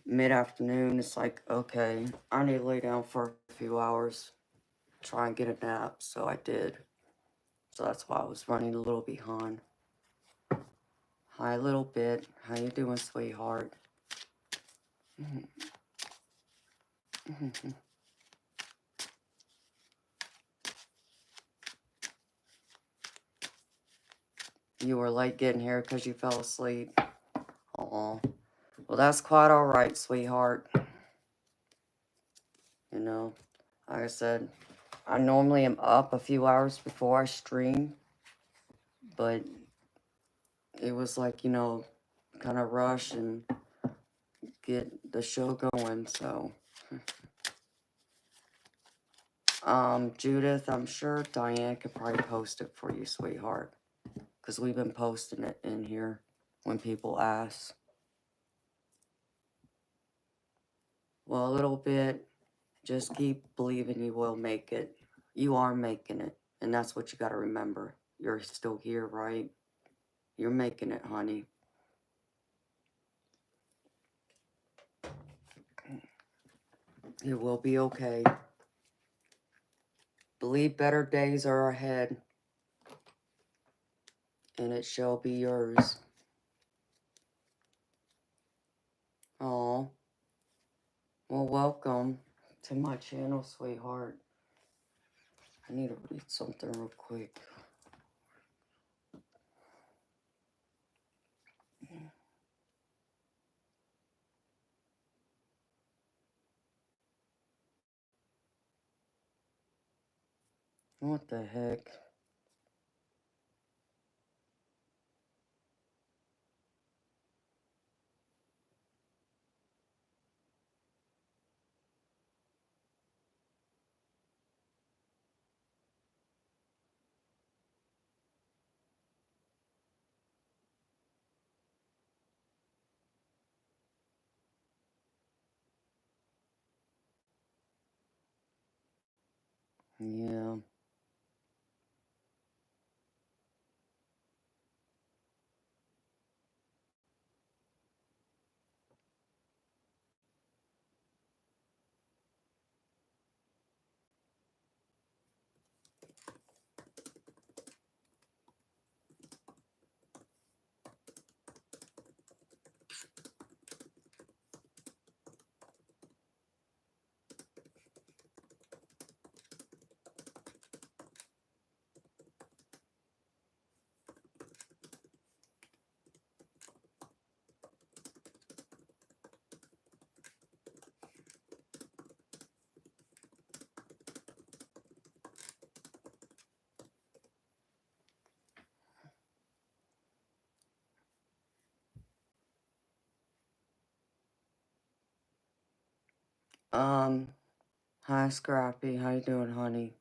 mid-afternoon, it's like, okay, I need to lay down for a few hours, try and get a nap, so I did. So that's why I was running a little behind. Hi, a little bit. How you doing, sweetheart? You were late getting here because you fell asleep. Aw. Well, that's quite alright, sweetheart. You know, like I said, I normally am up a few hours before I stream, but it was like, you know, kind of rush and get the show going, so. Judith, I'm sure Diane could probably post it for you, sweetheart, because we've been posting it in here when people ask. Well, a little bit. Just keep believing you will make it. You are making it, and that's what you got to remember. You're still here, right? You're making it, honey. It will be okay. Believe better days are ahead, and it shall be yours. Oh, well, welcome to my channel, sweetheart. I need to read something real quick. What the heck? Yeah. Hi Scrappy, how you doing, honey?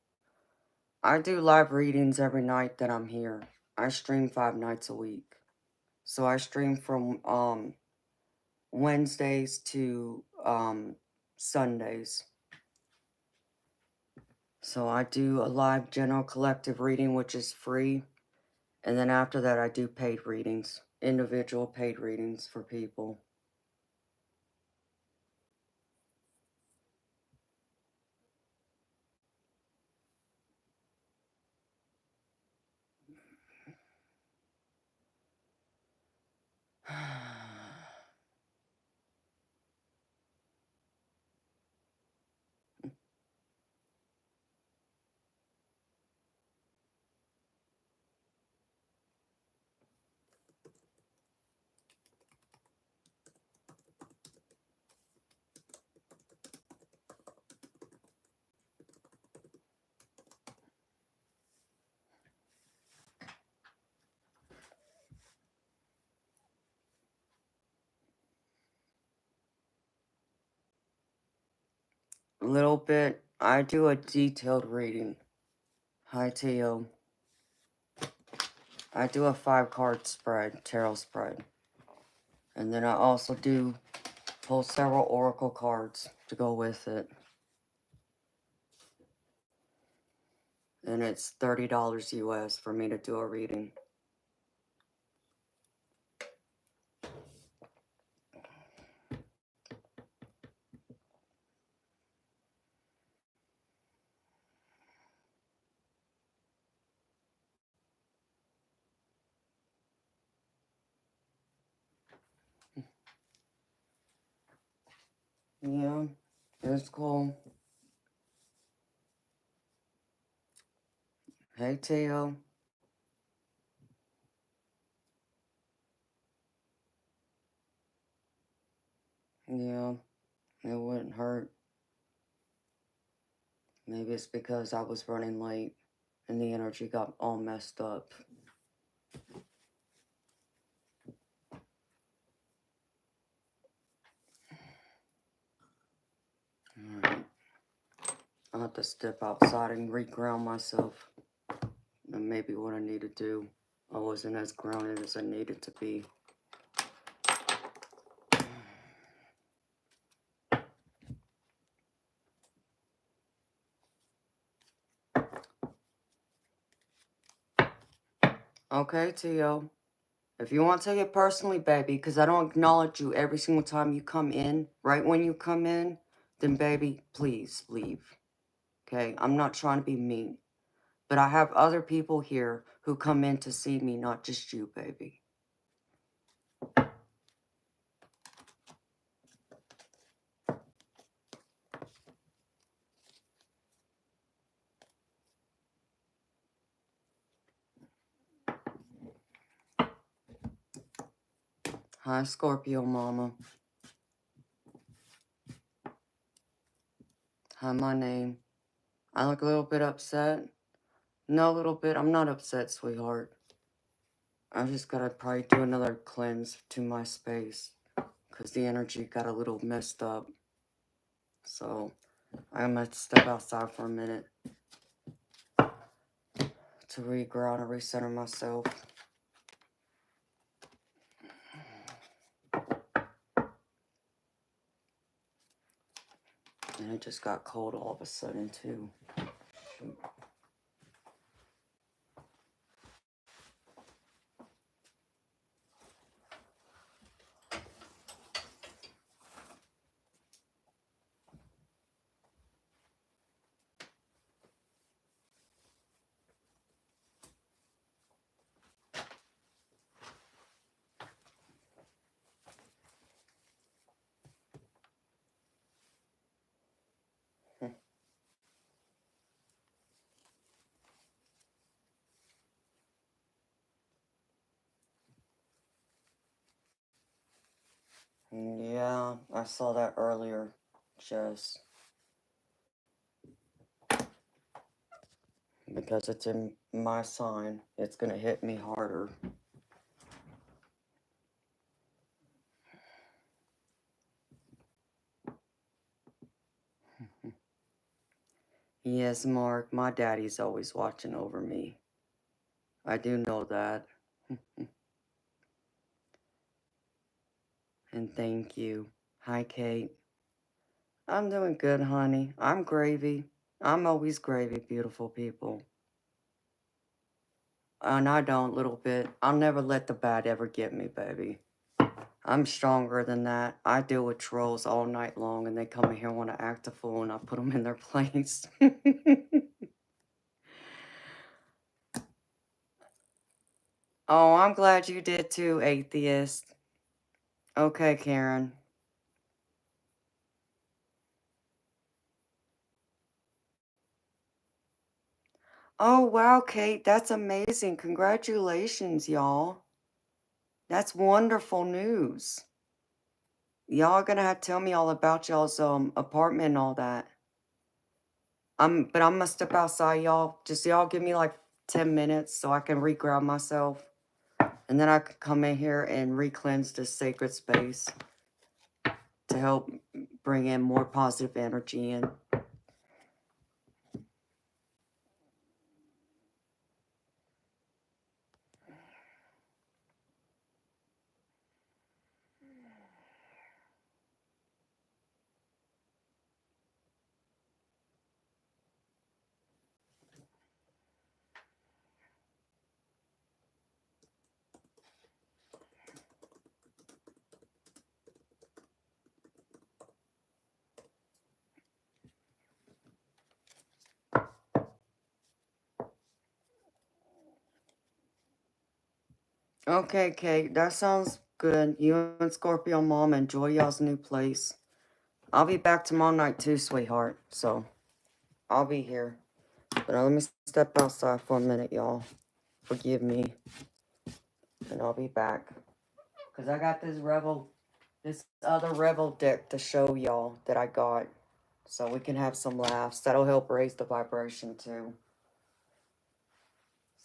I do live readings every night that I'm here. I stream 5 nights a week. So I stream from Wednesdays to Sundays. So I do a live general collective reading, which is free. And then after that, I do paid readings, individual paid readings for people. A little bit. I do a detailed reading. Hi, Tio. I do a 5-card spread, tarot spread. And then I also do pull several oracle cards to go with it. And it's $30 US for me to do a reading. Yeah, it's cool. Hey, Teo. Yeah, it wouldn't hurt. Maybe it's because I was running late and the energy got all messed up. Alright. I'll have to step outside and reground myself. And maybe what I need to do. I wasn't as grounded as I needed to be. Okay, Tio. If you want to take it personally, baby, because I don't acknowledge you every single time you come in, right when you come in, then baby, please leave. Okay? I'm not trying to be mean. But I have other people here who come in to see me, not just you, baby. Hi, Scorpio Mama. Hi, my name. I look a little bit upset. No, a little bit. I'm not upset, sweetheart. I just gotta probably do another cleanse to my space because the energy got a little messed up. So I'm gonna step outside for a minute to reground and recenter myself. And it just got cold all of a sudden too. Shoot. Yeah, I saw that earlier, Jess. Because it's in my sign, it's gonna hit me harder. Yes, Mark, my daddy's always watching over me. I do know that. And thank you. Hi, Kate. I'm doing good, honey. I'm gravy. I'm always gravy, beautiful people. And I don't, little bit. I'll never let the bad ever get me, baby. I'm stronger than that. I deal with trolls all night long, and they come in here and want to act a fool, and I put them in their place. Oh, I'm glad you did too, atheist. Okay, Karen. Oh, wow, Kate. That's amazing. Congratulations, y'all. That's wonderful news. Y'all are gonna have to tell me all about y'all's apartment and all that. But I'm gonna step outside, y'all. Just y'all give me like 10 minutes so I can reground myself. And then I can come in here and re-cleanse this sacred space to help bring in more positive energy in. Okay, Kate, that sounds good. You and Scorpio Mom enjoy y'all's new place. I'll be back tomorrow night too, sweetheart. So, I'll be here. But let me step outside for a minute, y'all. Forgive me. And I'll be back. Because I got this other Rebel deck to show y'all that I got. So we can have some laughs. That'll help raise the vibration too.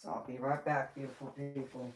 So I'll be right back, beautiful people.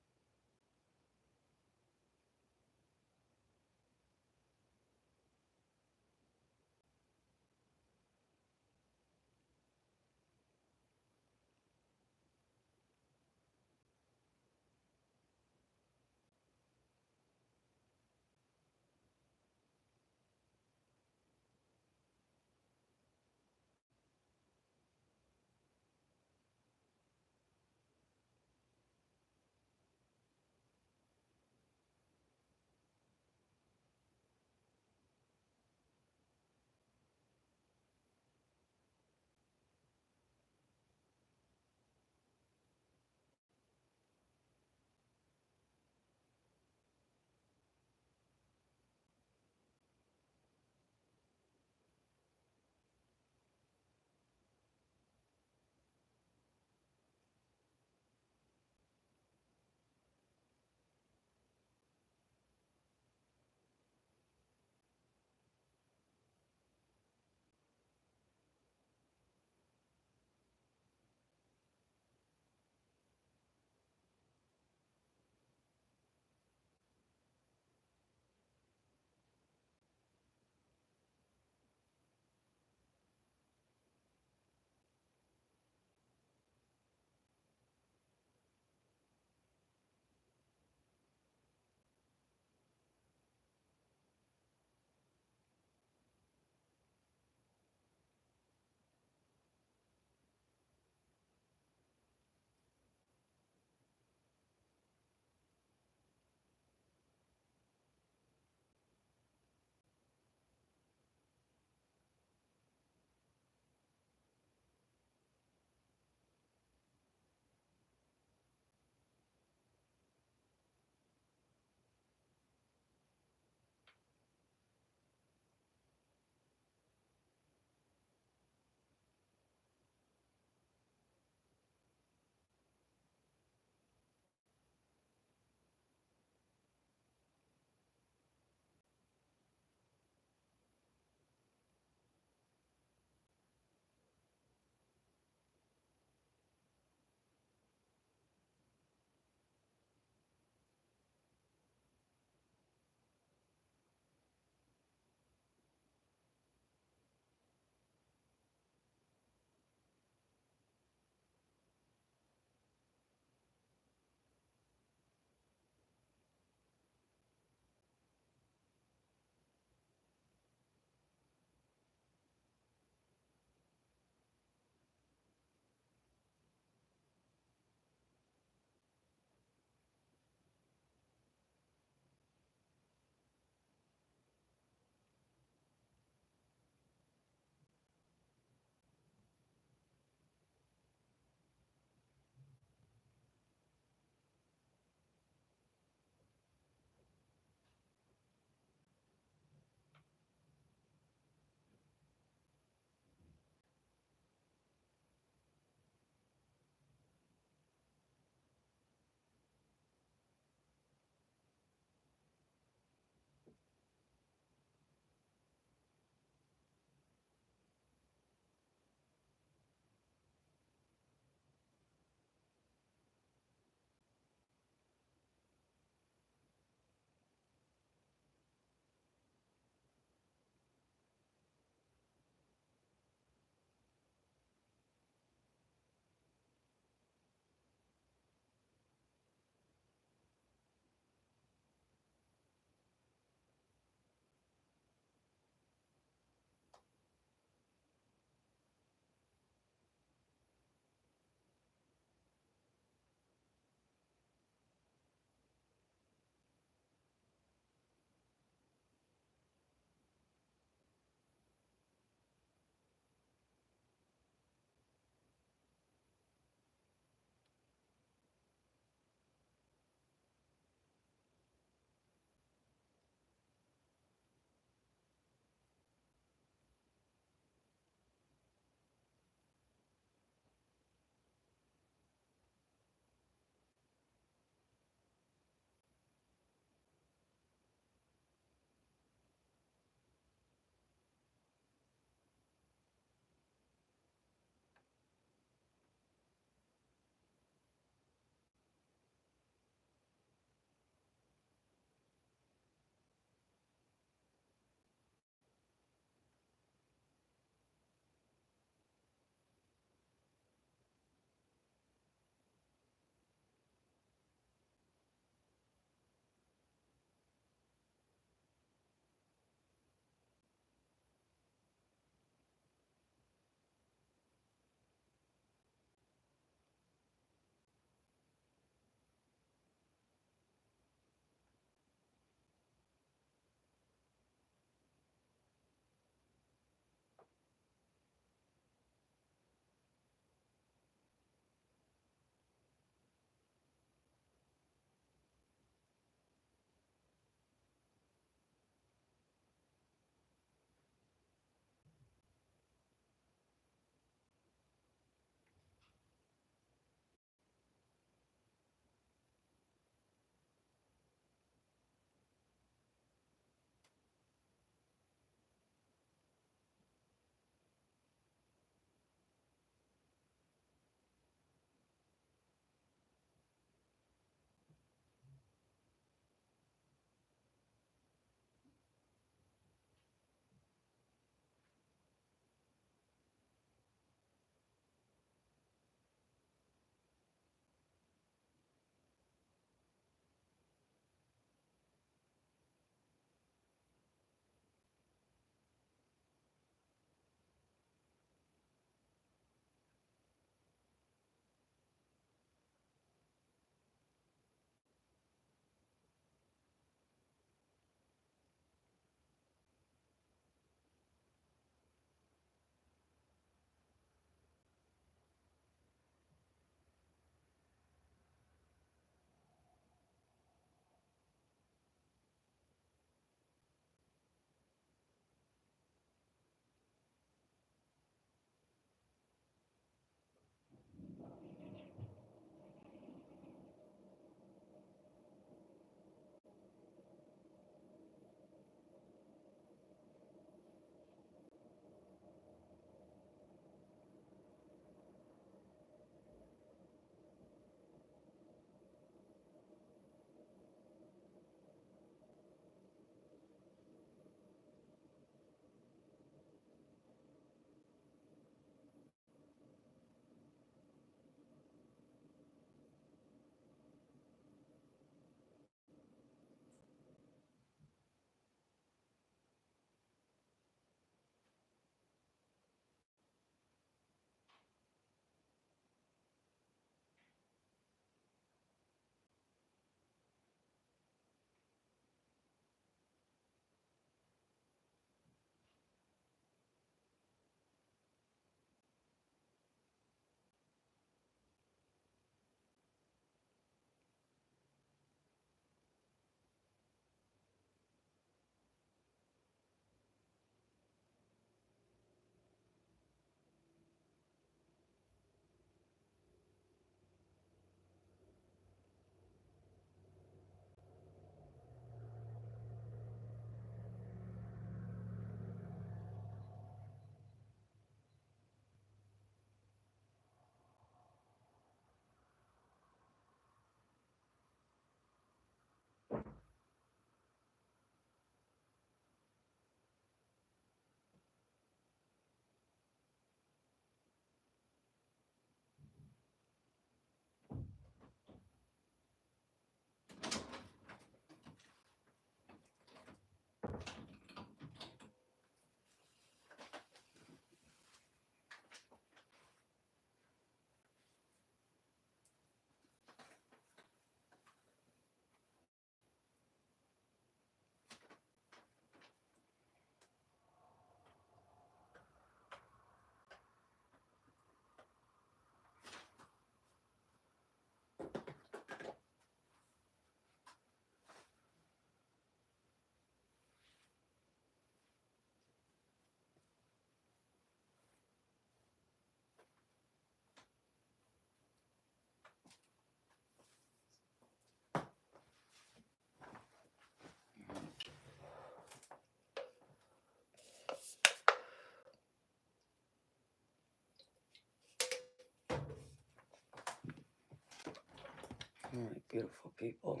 Alright, beautiful people.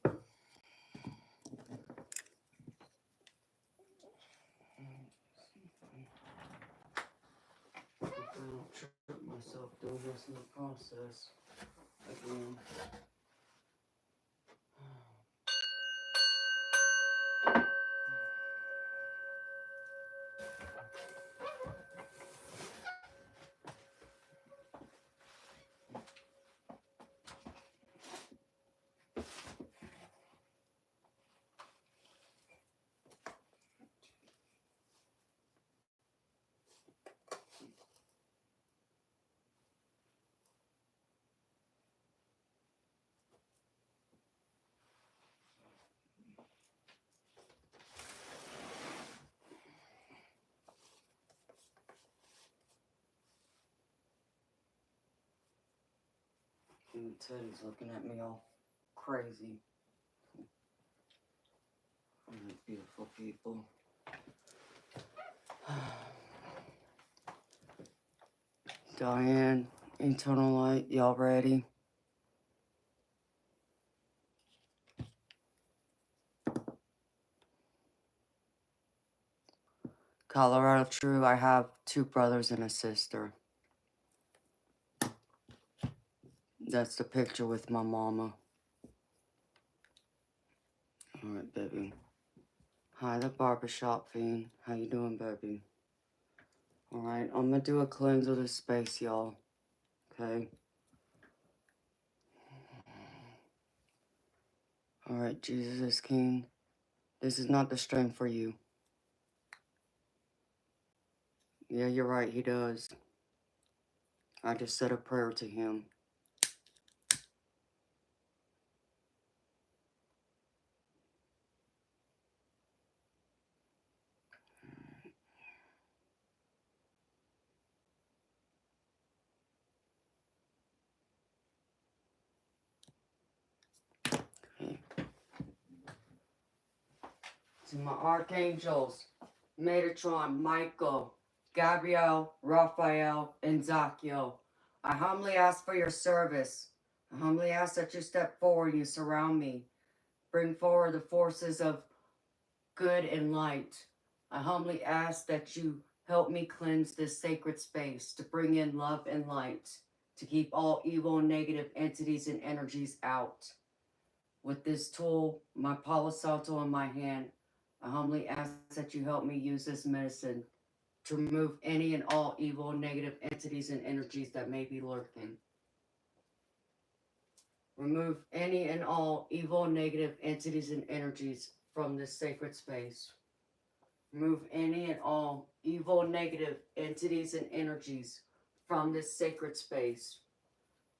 I don't trip myself doing this in the process again. And Teddy's looking at me all crazy. Alright, beautiful people. Diane, Eternal Light, y'all ready? Colorado True, I have 2 brothers and a sister. That's the picture with my mama. Alright, baby. Hi, the barbershop fiend. How you doing, baby? Alright, I'm gonna do a cleanse of this space, y'all. Okay? Alright, Jesus is King. This is not the strength for you. Yeah, you're right, he does. I just said a prayer to him. Okay. To my archangels, Metatron, Michael, Gabriel, Raphael, and Zachiel, I humbly ask for your service. I humbly ask that you step forward, you surround me. Bring forward the forces of good and light. I humbly ask that you help me cleanse this sacred space, to bring in love and light, to keep all evil and negative entities and energies out. With this tool, my Palo Santo in my hand, I humbly ask that you help me use this medicine to remove any and all evil and negative entities and energies that may be lurking. Remove any and all evil and negative entities and energies from this sacred space. Remove any and all evil, negative entities and energies from this sacred space.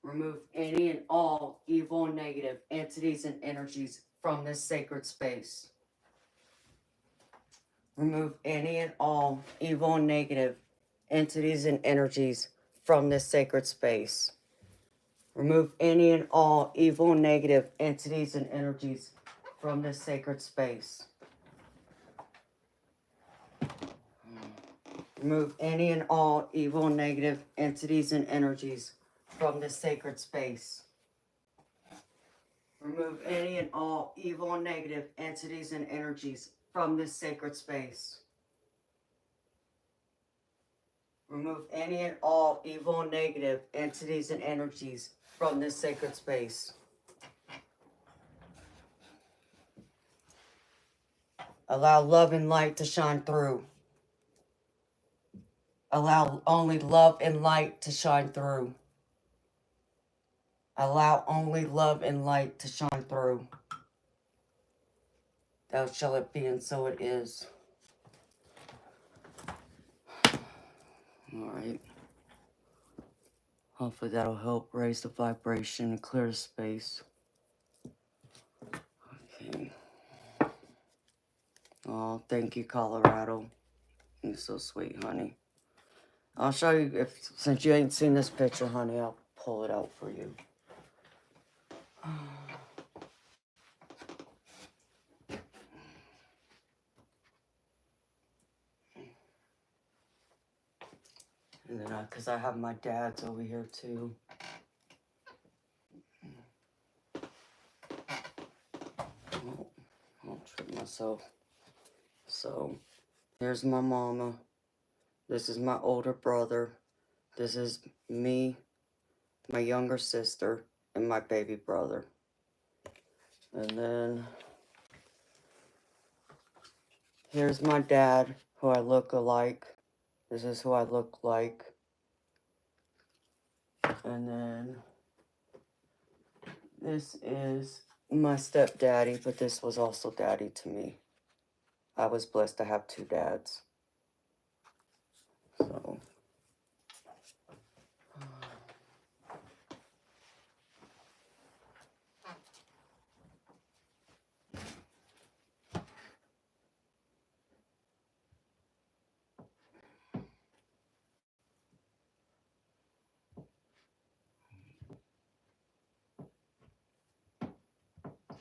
Remove any and all evil, negative entities and energies from this sacred space. Remove any and all evil, negative entities and energies from this sacred space. Remove any and all evil, negative entities and energies from this sacred space. Remove any and all evil, negative entities and energies from this sacred space. Remove any and all evil, negative entities and energies from this sacred space. Remove any and all evil, negative entities and energies from this sacred space. Allow love and light to shine through. Allow only love and light to shine through. Allow only love and light to shine through. Thou shall it be, and so it is. Alright. Hopefully that'll help raise the vibration and clear the space. Okay. Oh, thank you, Colorado. You're so sweet, honey. I'll show you, since you ain't seen this picture, honey, I'll pull it out for you. And then, because I have my dad's over here too. Oh, I'll trip myself. So, here's my mama. This is my older brother. This is me, my younger sister, and my baby brother. And then, here's my dad, who I look alike. This is who I look like. And then, this is my stepdaddy, but this was also daddy to me. I was blessed to have two dads. So,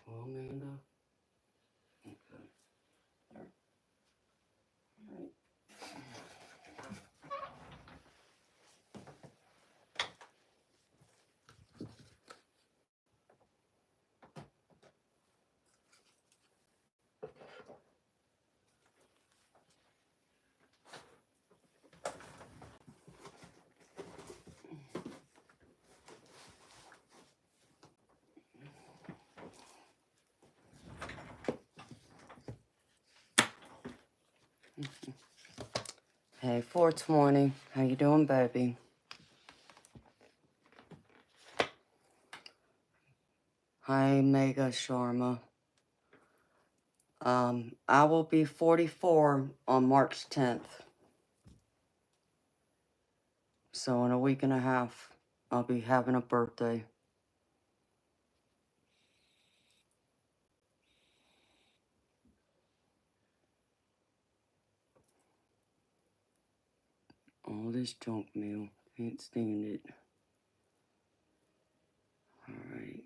well, Amanda. Okay. There. All right. Hey, 420. How you doing, baby? Hi, Mega Sharma. I will be 44 on March 10th. So in a week and a half, I'll be having a birthday. All this junk mail. Can't stand it. Alright.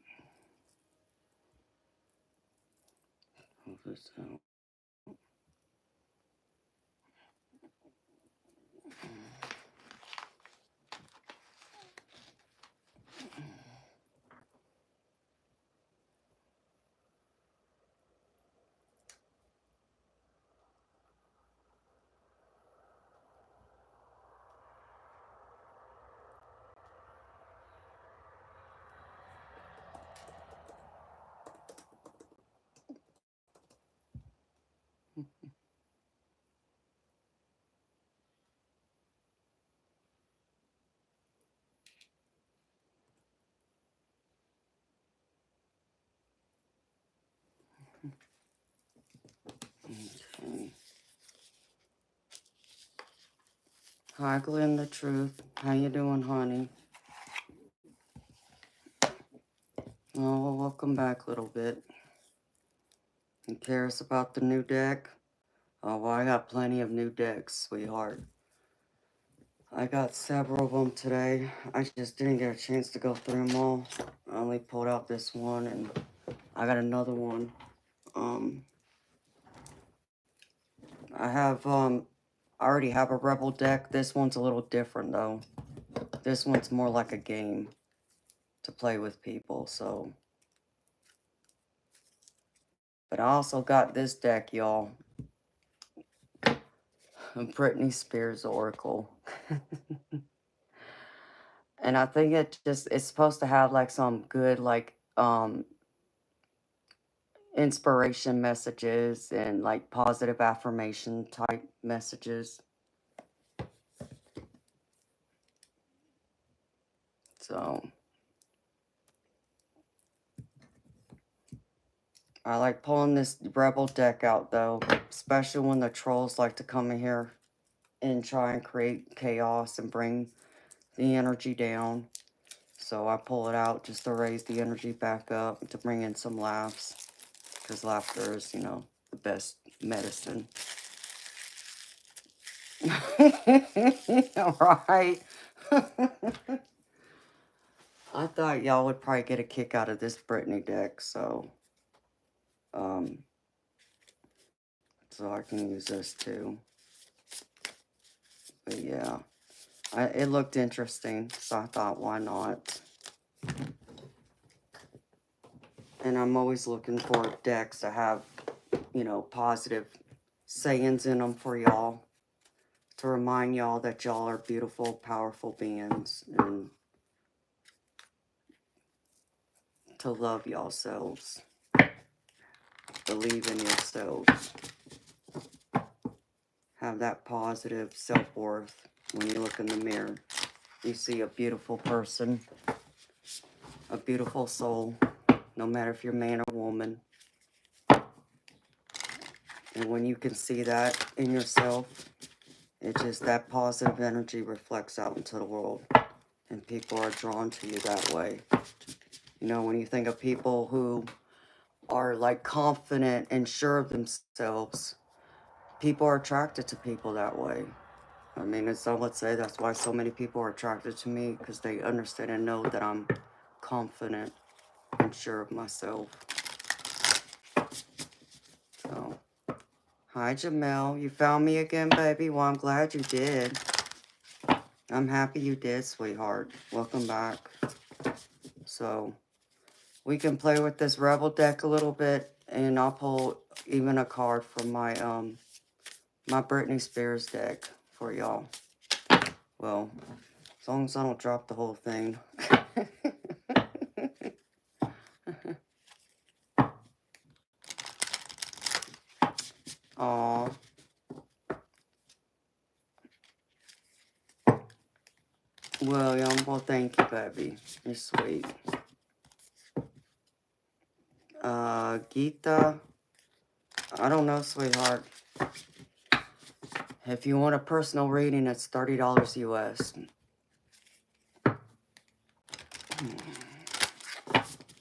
Hold this out. Okay. Hi, Glenn the Truth. How you doing, honey? Oh, well, welcome back a little bit. You cares about the new deck? Oh, well, I got plenty of new decks, sweetheart. I got several of them today. I just didn't get a chance to go through them all. I only pulled out this one, and I got another one. I already have a Rebel deck. This one's a little different, though. This one's more like a game to play with people, so. But I also got this deck, y'all. Britney Spears Oracle. And I think it's supposed to have, like, some good, like, inspiration messages and, like, positive affirmation type messages. So, I like pulling this Rebel deck out, though, especially when the trolls like to come in here and try and create chaos and bring the energy down. So I pull it out just to raise the energy back up, to bring in some laughs, because laughter is, the best medicine. Right? I thought y'all would probably get a kick out of this Britney deck, so I can use this too. But yeah, It looked interesting, so I thought, why not? And I'm always looking for decks that have, you know, positive sayings in them for y'all. To remind y'all that y'all are beautiful, powerful beings. And to love yourselves. Believe in yourselves. Have that positive self-worth when you look in the mirror. You see a beautiful person. A beautiful soul. No matter if you're man or woman. And when you can see that in yourself, it's just that positive energy reflects out into the world. And people are drawn to you that way. You know, when you think of people who are like confident and sure of themselves, people are attracted to people that way. I mean, as some would say, that's why so many people are attracted to me, because they understand and know that I'm confident and sure of myself. So, hi Jamel, you found me again, baby? Well, I'm glad you did. I'm happy you did, sweetheart. Welcome back. So, we can play with this Rebel deck a little bit, and I'll pull even a card from my my Britney Spears deck for y'all. Well, as long as I don't drop the whole thing. Aw. William, well, thank you, baby. You're sweet. Geeta, I don't know, sweetheart. If you want a personal reading, it's $30 US.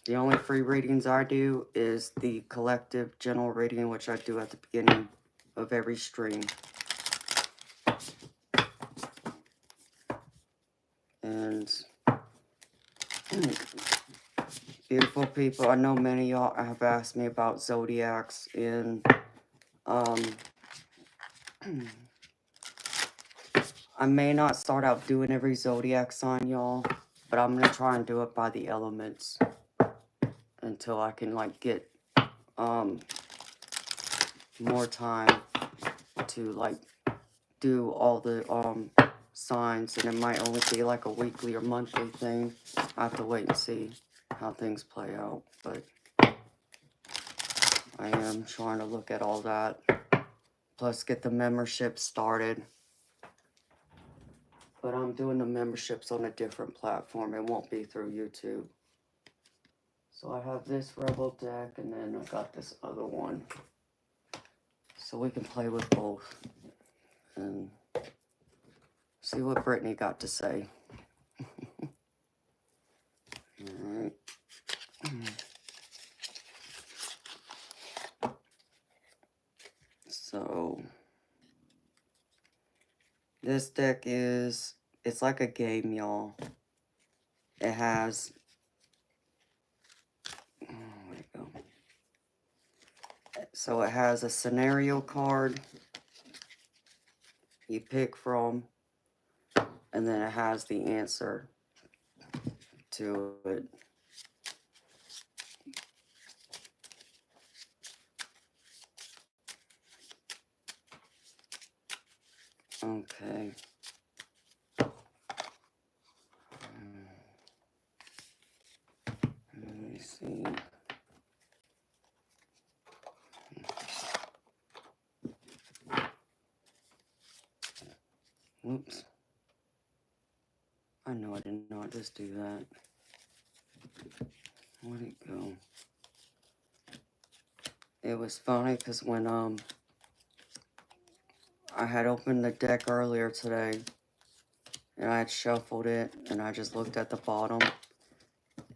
The only free readings I do is the collective general reading, which I do at the beginning of every stream. And beautiful people, I know many of y'all have asked me about zodiacs, and I may not start out doing every zodiac sign, y'all, but I'm going to try and do it by the elements until I can, like, get more time to, like, do all the signs, and it might only be, like, a weekly or monthly thing. I have to wait and see how things play out, but I am trying to look at all that, plus get the membership started. But I'm doing the memberships on a different platform. It won't be through YouTube. So I have this Rebel deck, and then I got this other one. So we can play with both and see what Brittany got to say. Alright. So this deck is, it's like a game, y'all. It has, where'd it go? So it has a scenario card you pick from, and then it has the answer to it. Okay. Let me see. Oops. I know I did not just do that. Where'd it go? It was funny because when I had opened the deck earlier today and I had shuffled it and I just looked at the bottom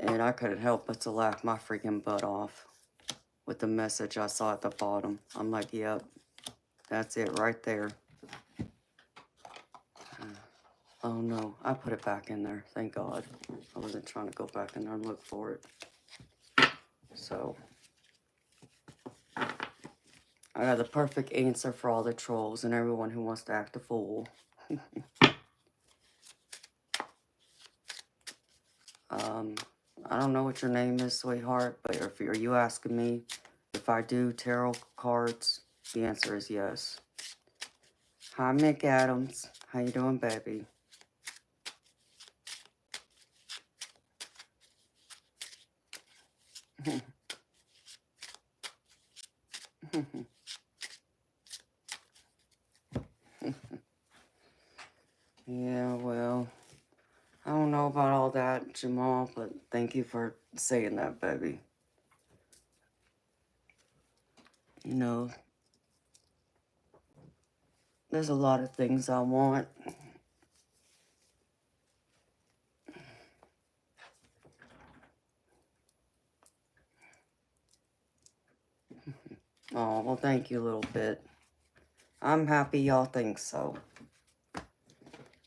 and I couldn't help but to laugh my freaking butt off with the message I saw at the bottom. I'm like, yep, that's it right there. Oh no, I put it back in there. Thank God. I wasn't trying to go back in there and look for it. So, I got the perfect answer for all the trolls and everyone who wants to act a fool. I don't know what your name is, sweetheart, but are you asking me if I do tarot cards? The answer is yes. Hi, Mick Adams. How you doing, baby? Yeah, well, I don't know about all that, Jamal, but thank you for saying that, baby. You know, there's a lot of things I want. Oh, well, thank you a little bit. I'm happy y'all think so.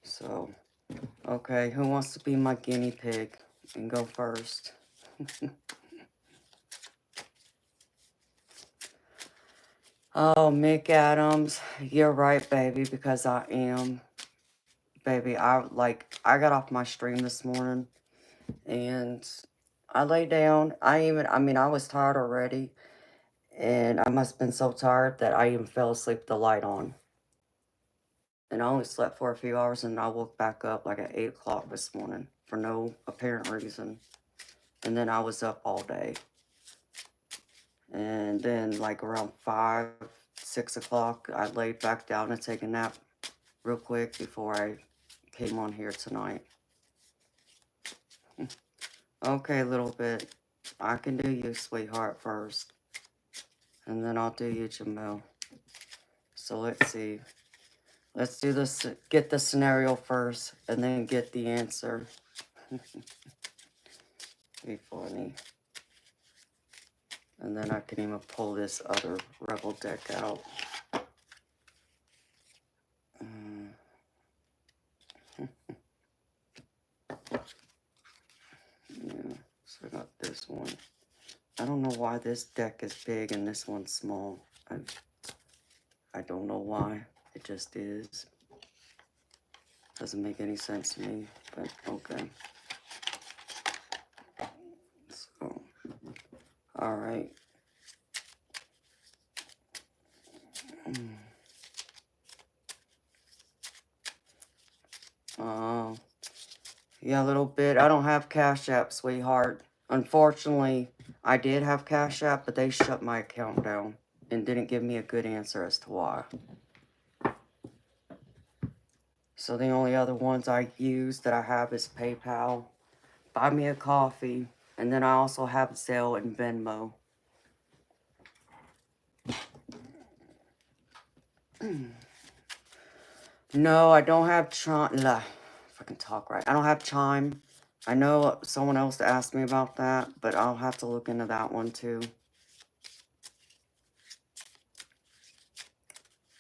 So, okay, who wants to be my guinea pig and go first? Oh, Mick Adams, you're right, baby, because I am. Baby, I got off my stream this morning and I lay down. I was tired already, and I must have been so tired that I even fell asleep with the light on. And I only slept for a few hours, and I woke back up like at 8 o'clock this morning for no apparent reason. And then I was up all day. And then like around 5, 6 o'clock, I laid back down and take a nap real quick before I came on here tonight. Okay, a little bit. I can do you, sweetheart, first. And then I'll do you, Jamel. So let's see. Let's do this. Get the scenario first, and then get the answer. Be funny. And then I can even pull this other Rebel deck out. Yeah, so I got this one. I don't know why this deck is big and this one's small. I don't know why. It just is. Doesn't make any sense to me, but okay. So, alright. Yeah, a little bit. I don't have Cash App, sweetheart. Unfortunately, I did have Cash App, but they shut my account down and didn't give me a good answer as to why. So the only other ones I use that I have is PayPal, Buy Me a Coffee, and then I also have Zelle and Venmo. No, I don't have Chime. If I can talk right. I don't have Chime. I know someone else asked me about that, but I'll have to look into that one too.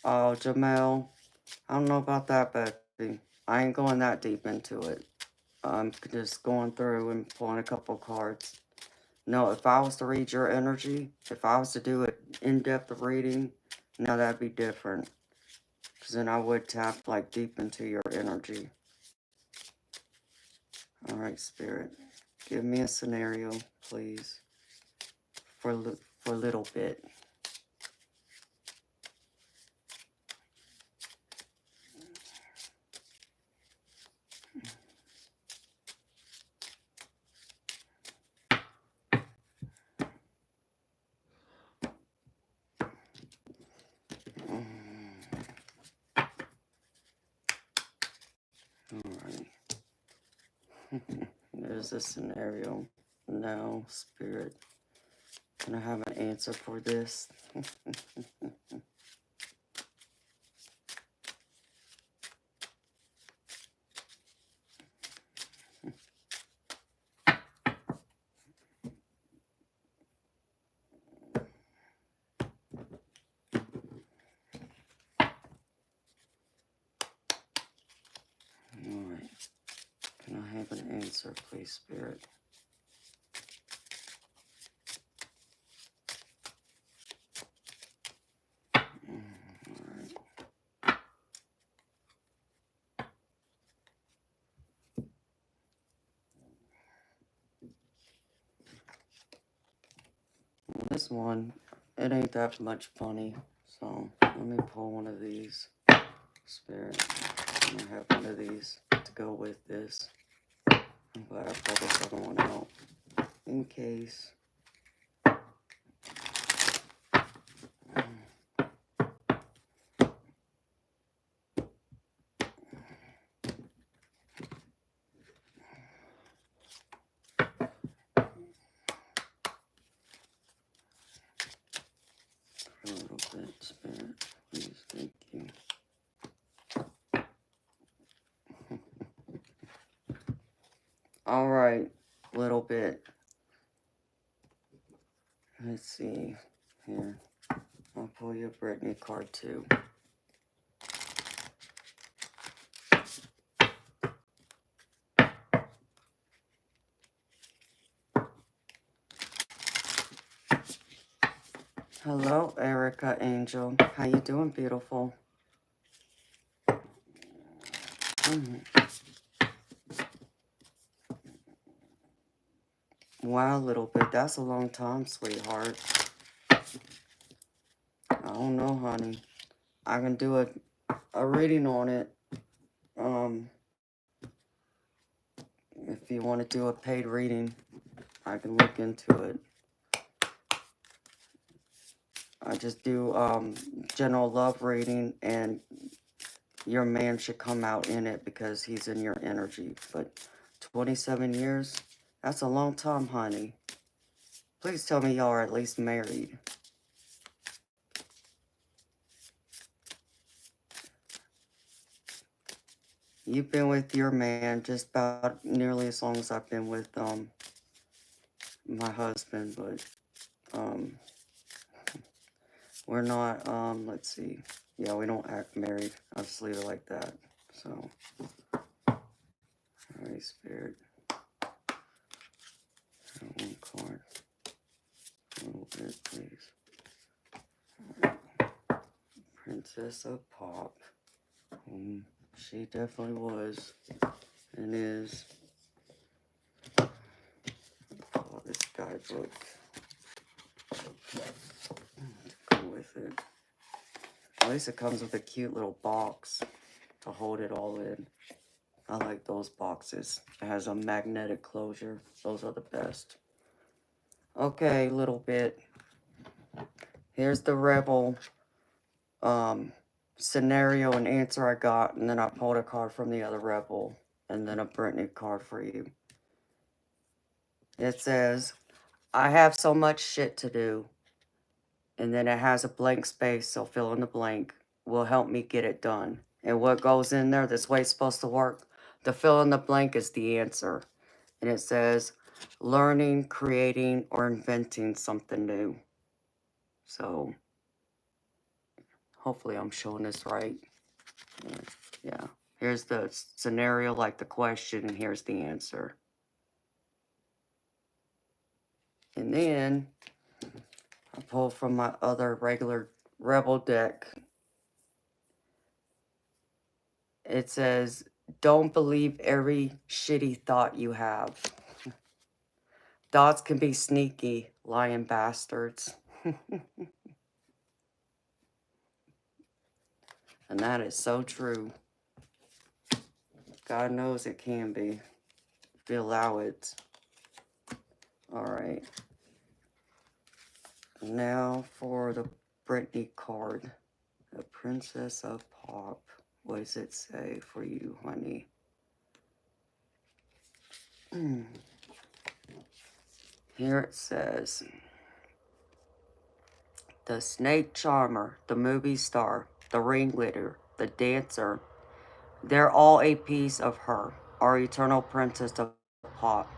Oh, Jamel. I don't know about that, baby. I ain't going that deep into it. I'm just going through and pulling a couple cards. No, if I was to read your energy, if I was to do an in-depth reading, no, that'd be different. Because then I would tap, like, deep into your energy. Alright, Spirit. Give me a scenario, please. For a little bit. Alright. There's a scenario. Now, Spirit. Can I have an answer for this? Alright. Can I have an answer, please, Spirit? Alright. this one, it ain't that much funny. So let me pull one of these. Spirit. I'm gonna have one of these to go with this. I'm glad I pulled this other one out. In case. A little bit, Spirit. Please, thank you. All right, little bit. Let's see here. I'll pull you a Brittany card too. Hello, Erica Angel. How you doing, beautiful? Wow, little bit. That's a long time, sweetheart. I don't know, honey. I can do a reading on it. If you want to do a paid reading, I can look into it. I just do general love reading, and your man should come out in it because he's in your energy. But 27 years, that's a long time, honey. Please tell me y'all are at least married. You've been with your man just about nearly as long as I've been with my husband, but we're not, let's see. Yeah, we don't act married. I'll just leave it like that. So, Holy Spirit. One card. A little bit, please. Princess of Pop. She definitely was and is. Oh, this guidebook. Go with it. At least it comes with a cute little box to hold it all in. I like those boxes. It has a magnetic closure. Those are the best. Okay, little bit. Here's the Rebel scenario and answer I got, and then I pulled a card from the other Rebel, and then a Brittany card for you. It says, I have so much shit to do. And then it has a blank space, so fill in the blank will help me get it done. And what goes in there, this way it's supposed to work. The fill in the blank is the answer. And it says, learning, creating, or inventing something new. So, hopefully I'm showing this right. Yeah. Here's the scenario, like the question, and here's the answer. And then, I pull from my other regular Rebel deck. It says, don't believe every shitty thought you have. Thoughts can be sneaky, lying bastards. And that is so true. God knows it can be. If you allow it. Alright. Now for the Brittany card. The Princess of Pop. What does it say for you, honey? Here it says, the snake charmer, the movie star, the ringleader, the dancer, they're all a piece of her, our eternal princess of pop.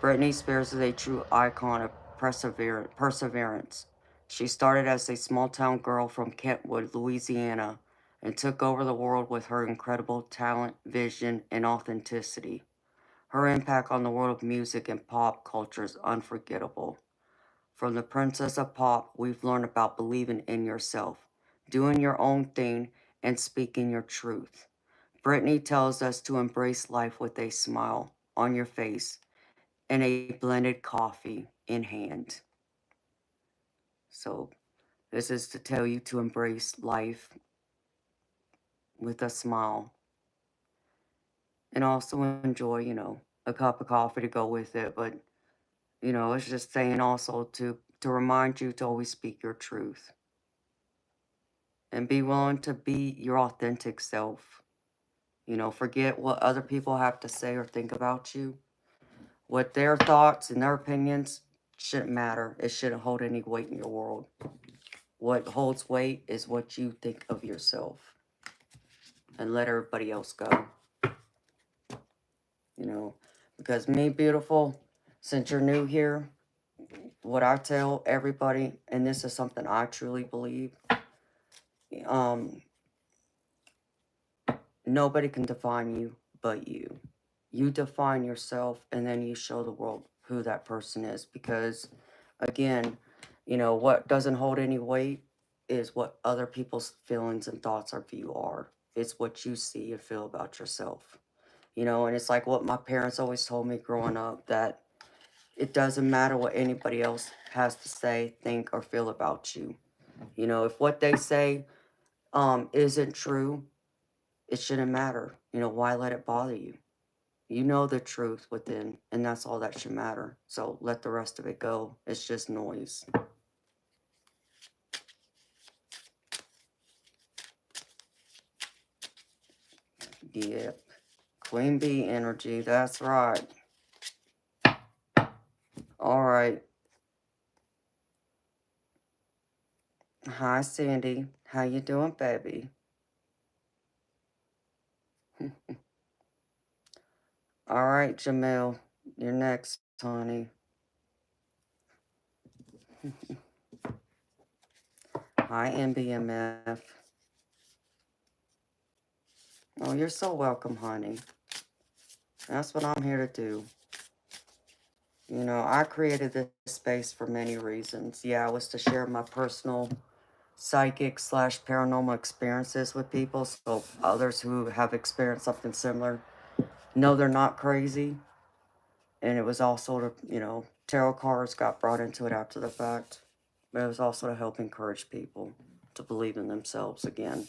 Britney Spears is a true icon of perseverance. She started as a small-town girl from Kentwood, Louisiana, and took over the world with her incredible talent, vision, and authenticity. Her impact on the world of music and pop culture is unforgettable. From the Princess of Pop, we've learned about believing in yourself, doing your own thing, and speaking your truth. Brittany tells us to embrace life with a smile on your face and a blended coffee in hand. So this is to tell you to embrace life with a smile. And also enjoy, a cup of coffee to go with it. But, it's just saying also to remind you to always speak your truth. And be willing to be your authentic self. Forget what other people have to say or think about you. What their thoughts and their opinions shouldn't matter. It shouldn't hold any weight in your world. What holds weight is what you think of yourself. And let everybody else go. Because me, beautiful, since you're new here, what I tell everybody, and this is something I truly believe, um, nobody can define you but you. You define yourself, and then you show the world who that person is. Because, again, what doesn't hold any weight is what other people's feelings and thoughts or view are. It's what you see and feel about yourself. And it's like what my parents always told me growing up, that it doesn't matter what anybody else has to say, think, or feel about you. If what they say isn't true, it shouldn't matter. Why let it bother you? You know the truth within, and that's all that should matter. So let the rest of it go. It's just noise. Yep. Queen bee energy, that's right. All right. Hi, Sandy. How you doing, baby? All right, Jamil. You're next, honey. Hi, MBMF. Oh, you're so welcome, honey. That's what I'm here to do. I created this space for many reasons. Yeah, it was to share my personal psychic / paranormal experiences with people, so others who have experienced something similar know they're not crazy. And it was also to, tarot cards got brought into it after the fact. But it was also to help encourage people to believe in themselves again.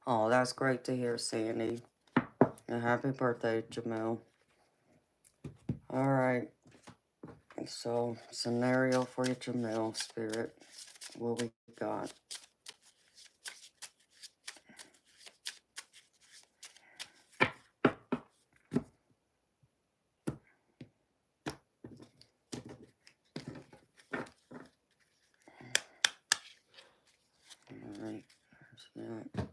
Oh, that's great to hear, Sandy. And happy birthday, Jamil. All right. So, scenario for you, Jamil, Spirit. What we got? All right. There's that.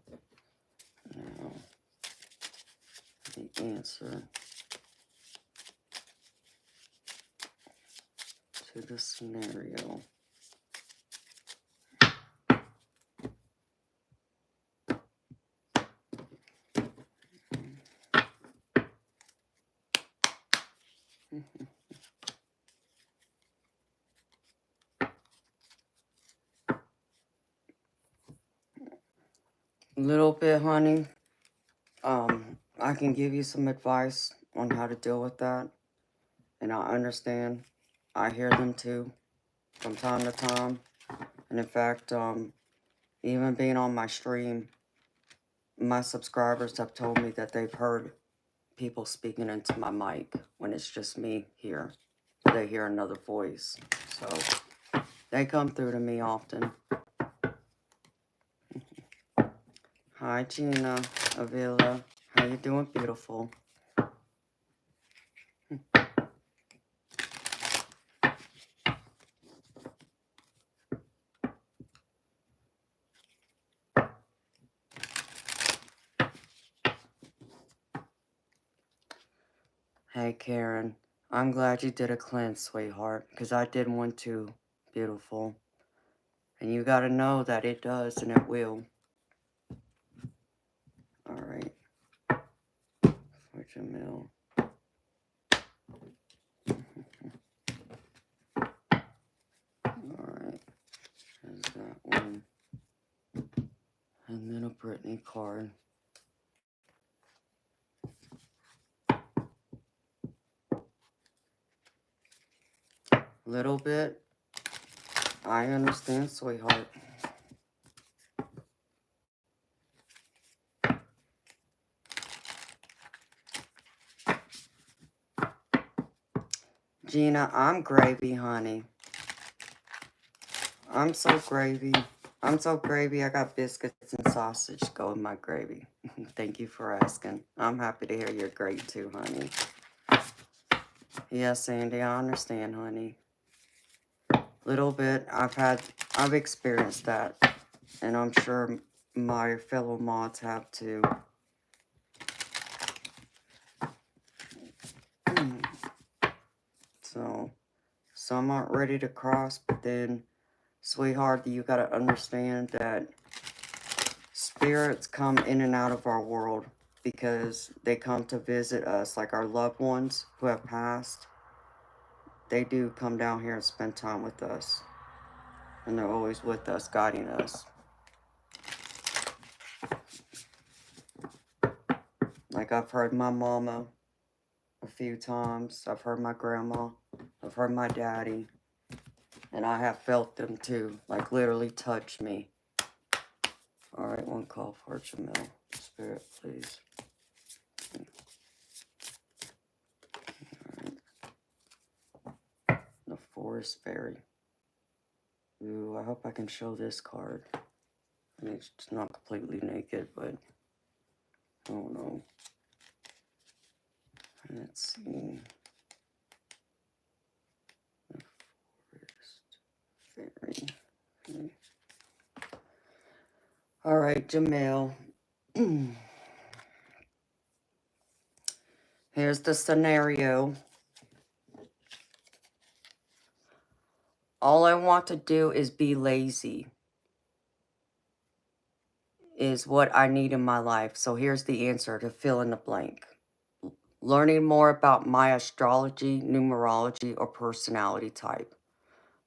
Now, the answer to the scenario. Little bit, honey. I can give you some advice on how to deal with that. And I understand. I hear them too from time to time. And in fact, even being on my stream, my subscribers have told me that they've heard people speaking into my mic when it's just me here. They hear another voice. So they come through to me often. Hi, Gina Avila. How you doing, beautiful? Hey, Karen. I'm glad you did a cleanse, sweetheart, because I did one too. Beautiful. And you got to know that it does and it will. All right. For Jamil. All right. There's that one. And then a Brittany card. Little bit. I understand, sweetheart. Gina, I'm gravy, honey. I'm so gravy. I'm so gravy. I got biscuits and sausage go in my gravy. Thank you for asking. I'm happy to hear you're great too, honey. Yes, Sandy, I understand, honey. Little bit. I've experienced that. And I'm sure my fellow mods have too. So, some aren't ready to cross, but then, sweetheart, you gotta understand that spirits come in and out of our world because they come to visit us, like our loved ones who have passed. They do come down here and spend time with us. And they're always with us, guiding us. Like I've heard my mama a few times. I've heard my grandma. I've heard my daddy. And I have felt them too. Like literally touch me. Alright, one call for Jamil. Spirit, please. Alright. The Forest Fairy. Ooh, I hope I can show this card. I mean, it's not completely naked, but I don't know. Let's see. The Forest Fairy. Okay. Alright, Jamil. Here's the scenario. All I want to do is be lazy. Is what I need in my life. So here's the answer to fill in the blank. Learning more about my astrology, numerology, or personality type.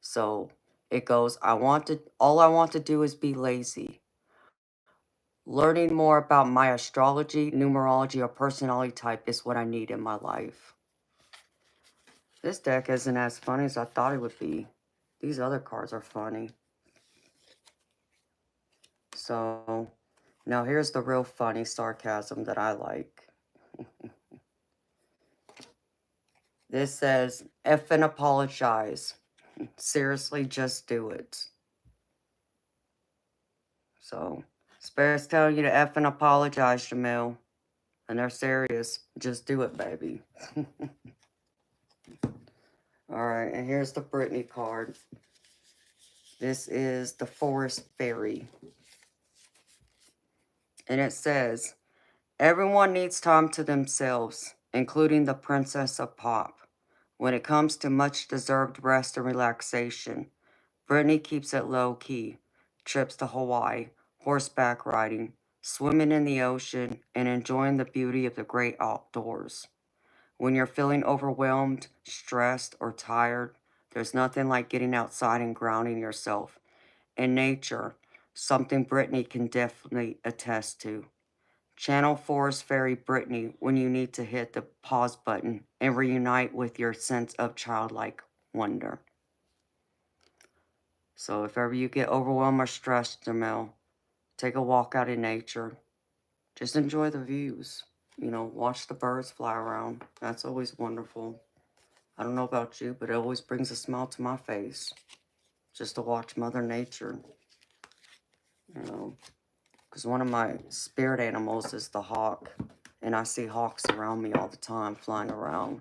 So it goes, all I want to do is be lazy. Learning more about my astrology, numerology, or personality type is what I need in my life. This deck isn't as funny as I thought it would be. These other cards are funny. So now here's the real funny sarcasm that I like. This says, effing apologize. Seriously, just do it. So, Spirit's telling you to effing apologize, Jamil. And they're serious. Just do it, baby. Alright, and here's the Brittany card. This is the Forest Fairy. And it says, everyone needs time to themselves, including the Princess of Pop. When it comes to much deserved rest and relaxation, Brittany keeps it low-key. Trips to Hawaii, horseback riding, swimming in the ocean, and enjoying the beauty of the great outdoors. When you're feeling overwhelmed, stressed, or tired, there's nothing like getting outside and grounding yourself in nature, something Brittany can definitely attest to. Channel Forest Fairy Brittany when you need to hit the pause button and reunite with your sense of childlike wonder. So if ever you get overwhelmed or stressed, Jamil, take a walk out in nature. Just enjoy the views. You know, watch the birds fly around. That's always wonderful. I don't know about you, but it always brings a smile to my face. Just to watch Mother Nature. You know, because one of my spirit animals is the hawk. And I see hawks around me all the time, flying around.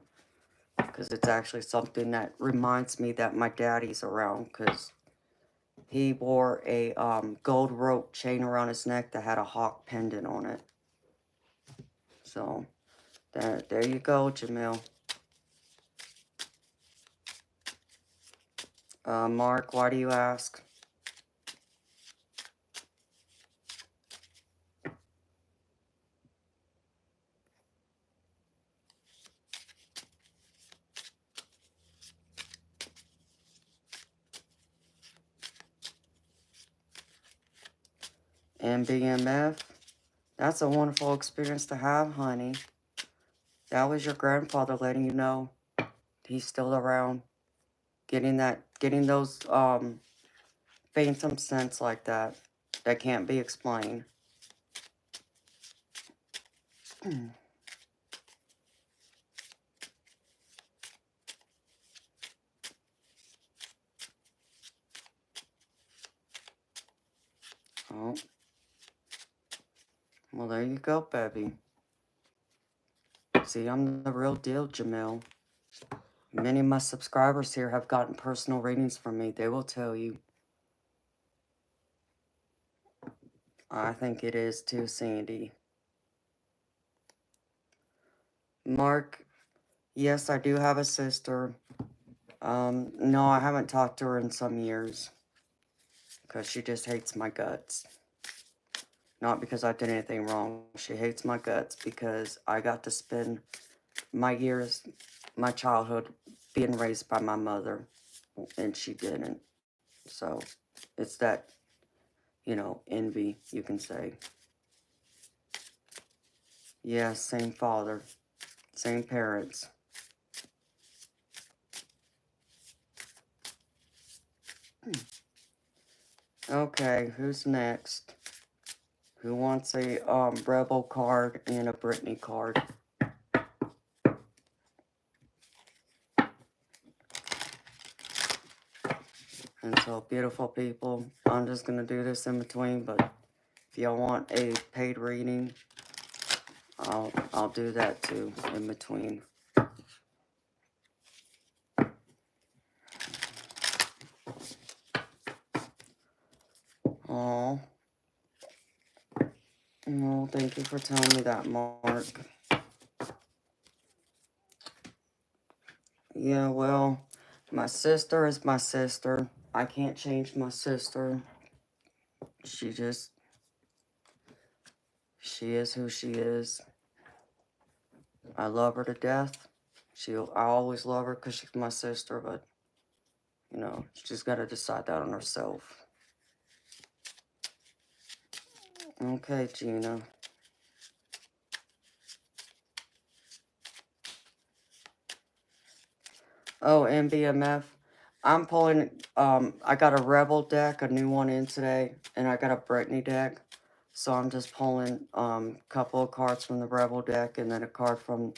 Because it's actually something that reminds me that my daddy's around. Because he wore a gold rope chain around his neck that had a hawk pendant on it. So, there you go, Jamil. Mark, why do you ask? And BMF, that's a wonderful experience to have, honey. That was your grandfather letting you know he's still around. Getting those phantom sense like that can't be explained. Oh, well, there you go, baby. See, I'm the real deal, Jamil. Many of my subscribers here have gotten personal readings from me. They will tell you. I think it is too, Sandy. Mark, yes, I do have a sister. No, I haven't talked to her in some years. Because she just hates my guts. Not because I did anything wrong. She hates my guts because I got to spend my years, my childhood, being raised by my mother. And she didn't. So, it's that, envy, you can say. Yeah, same father. Same parents. Okay, who's next? Who wants a Rebel card and a Brittany card? And so, beautiful people, I'm just going to do this in between, but if y'all want a paid reading, I'll do that too in between. Oh, well, thank you for telling me that, Mark. Yeah, well, my sister is my sister. I can't change my sister. She is who she is. I love her to death. I always love her because she's my sister, but, she's got to decide that on herself. Okay, Gina. Oh, and BMF. I'm pulling, I got a Rebel deck, a new one in today, and I got a Brittany deck. So I'm just pulling a couple of cards from the Rebel deck and then a card from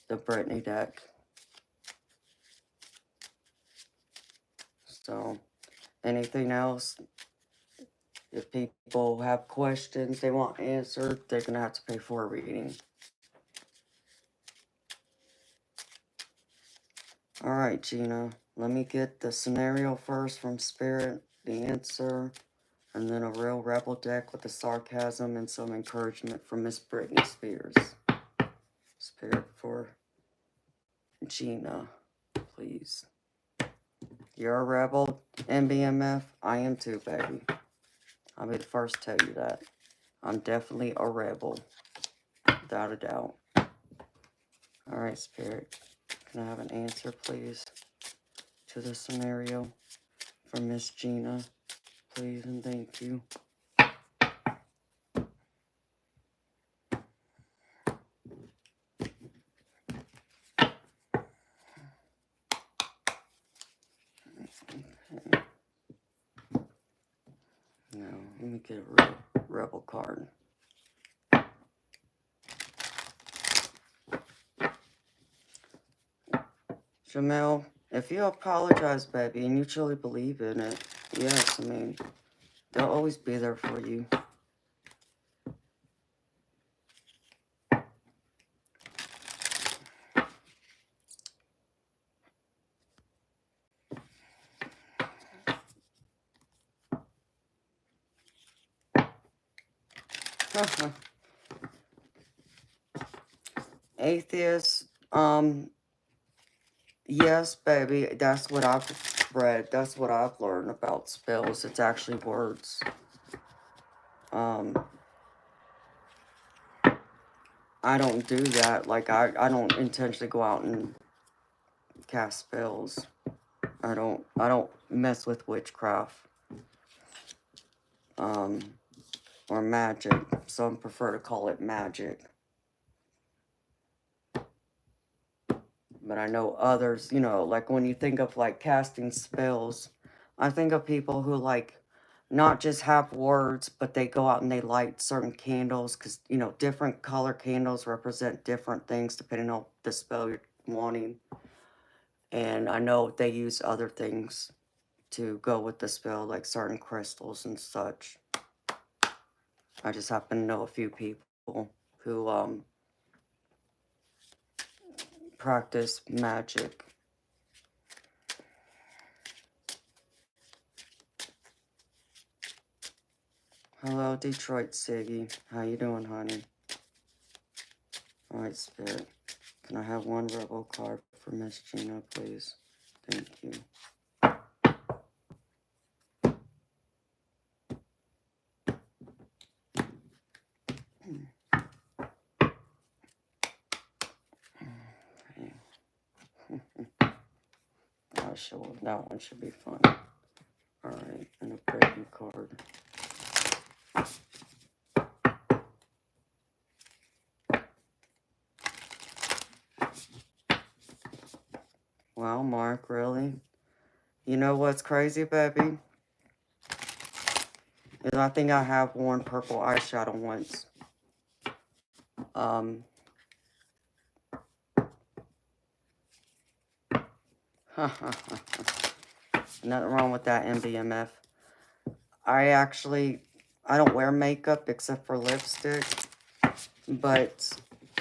the Brittany deck. So, anything else? If people have questions they want answered, they're going to have to pay for a reading. Alright, Gina. Let me get the scenario first from Spirit, the answer, and then a real Rebel deck with the sarcasm and some encouragement from Miss Britney Spears. Spirit for Gina, please. You're a rebel, NBMF. I am too, baby. I'll be the first to tell you that. I'm definitely a rebel. Without a doubt. Alright, Spirit. Can I have an answer, please, to the scenario from Miss Gina? Please and thank you. Okay. Now, let me get a real rebel card. Jamel, if you apologize, baby, and you truly believe in it, yes, I mean, they'll always be there for you. Atheist, yes, baby, that's what I've read. That's what I've learned about spells. It's actually words. I don't do that. Like, I don't intentionally go out and cast spells. I don't mess with witchcraft. or magic. Some prefer to call it magic. But I know others, you know, like when you think of like casting spells, I think of people who like not just have words, but they go out and they light certain candles because, you know, different color candles represent different things depending on the spell you're wanting. And I know they use other things to go with the spell, like certain crystals and such. I just happen to know a few people who practice magic. Hello, Detroit Siggy. How you doing, honey? Alright, Spirit. Can I have one rebel card for Miss Gina, please? Thank you. Sure, that one should be fun. Alright, and a breaking card. Wow, Mark, really? You know what's crazy, baby? Is I think I have worn purple eyeshadow once. Nothing wrong with that, MBMF. I don't wear makeup except for lipstick. But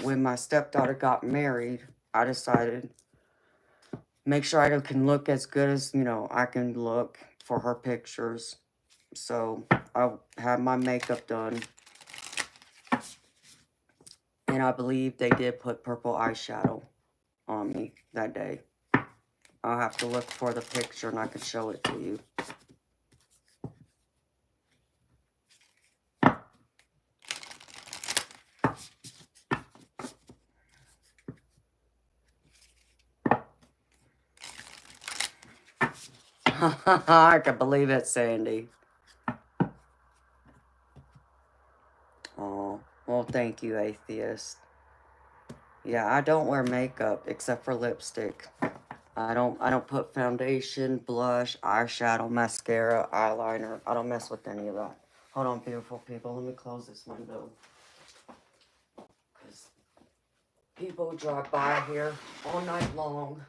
when my stepdaughter got married, I decided make sure I can look as good as, you know, I can look for her pictures. So I had my makeup done. And I believe they did put purple eyeshadow on me that day. I'll have to look for the picture and I can show it to you. I can believe it, Sandy. Oh, well, thank you, Atheist. Yeah, I don't wear makeup except for lipstick. I don't put foundation, blush, eyeshadow, mascara, eyeliner. I don't mess with any of that. Hold on, beautiful people. Let me close this window. Because people drive by here all night long.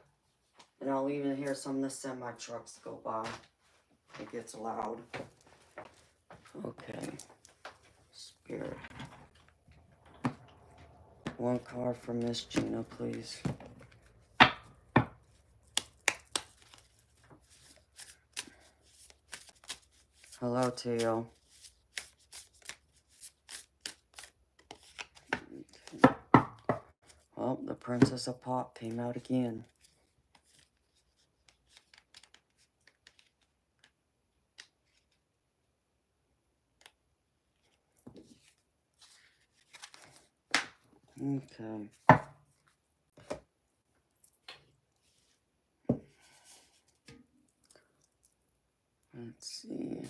And I'll even hear some of the semi-trucks go by. It gets loud. Okay. Spirit. One card for Miss Gina, please. Hello, Teal. Well, the Princess of Pop came out again. Okay. Let's see.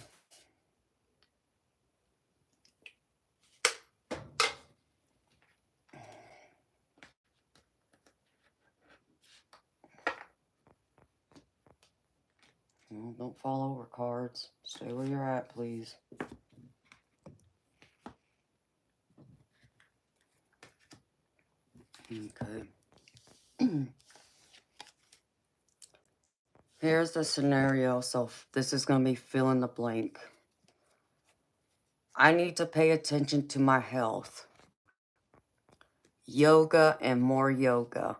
Well, don't fall over, cards. Stay where you're at, please. Okay. Here's the scenario. So this is going to be fill in the blank. I need to pay attention to my health. Yoga and more yoga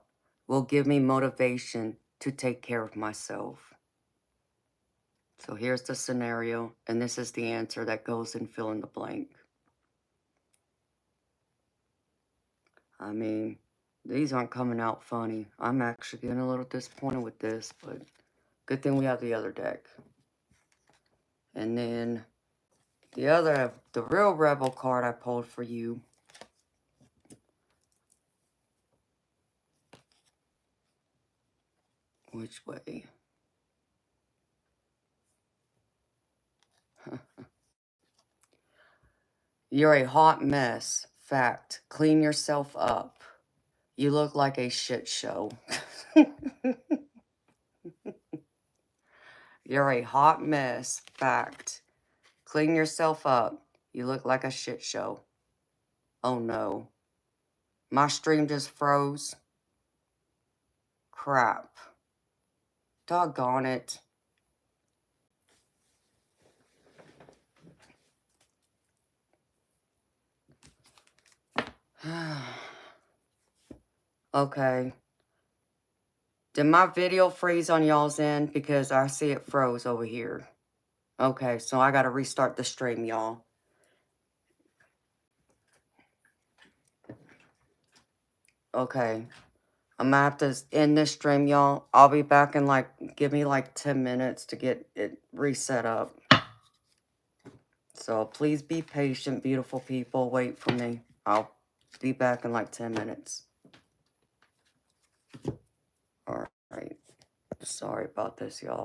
will give me motivation to take care of myself. So here's the scenario, and this is the answer that goes in fill in the blank. I mean, these aren't coming out funny. I'm actually getting a little disappointed with this, but good thing we have the other deck. And then the real rebel card I pulled for you. Which way? You're a hot mess. Fact. Clean yourself up. You look like a shit show. You're a hot mess. Fact. Clean yourself up. You look like a shit show. Oh no. My stream just froze. Crap. Doggone it. Okay. Did my video freeze on y'all's end? Because I see it froze over here. Okay, so I gotta restart the stream, y'all. Okay. I'm gonna have to end this stream, y'all. I'll be back in give me 10 minutes to get it reset up. So please be patient, beautiful people. Wait for me. I'll be back in 10 minutes. All right. Sorry about this, y'all.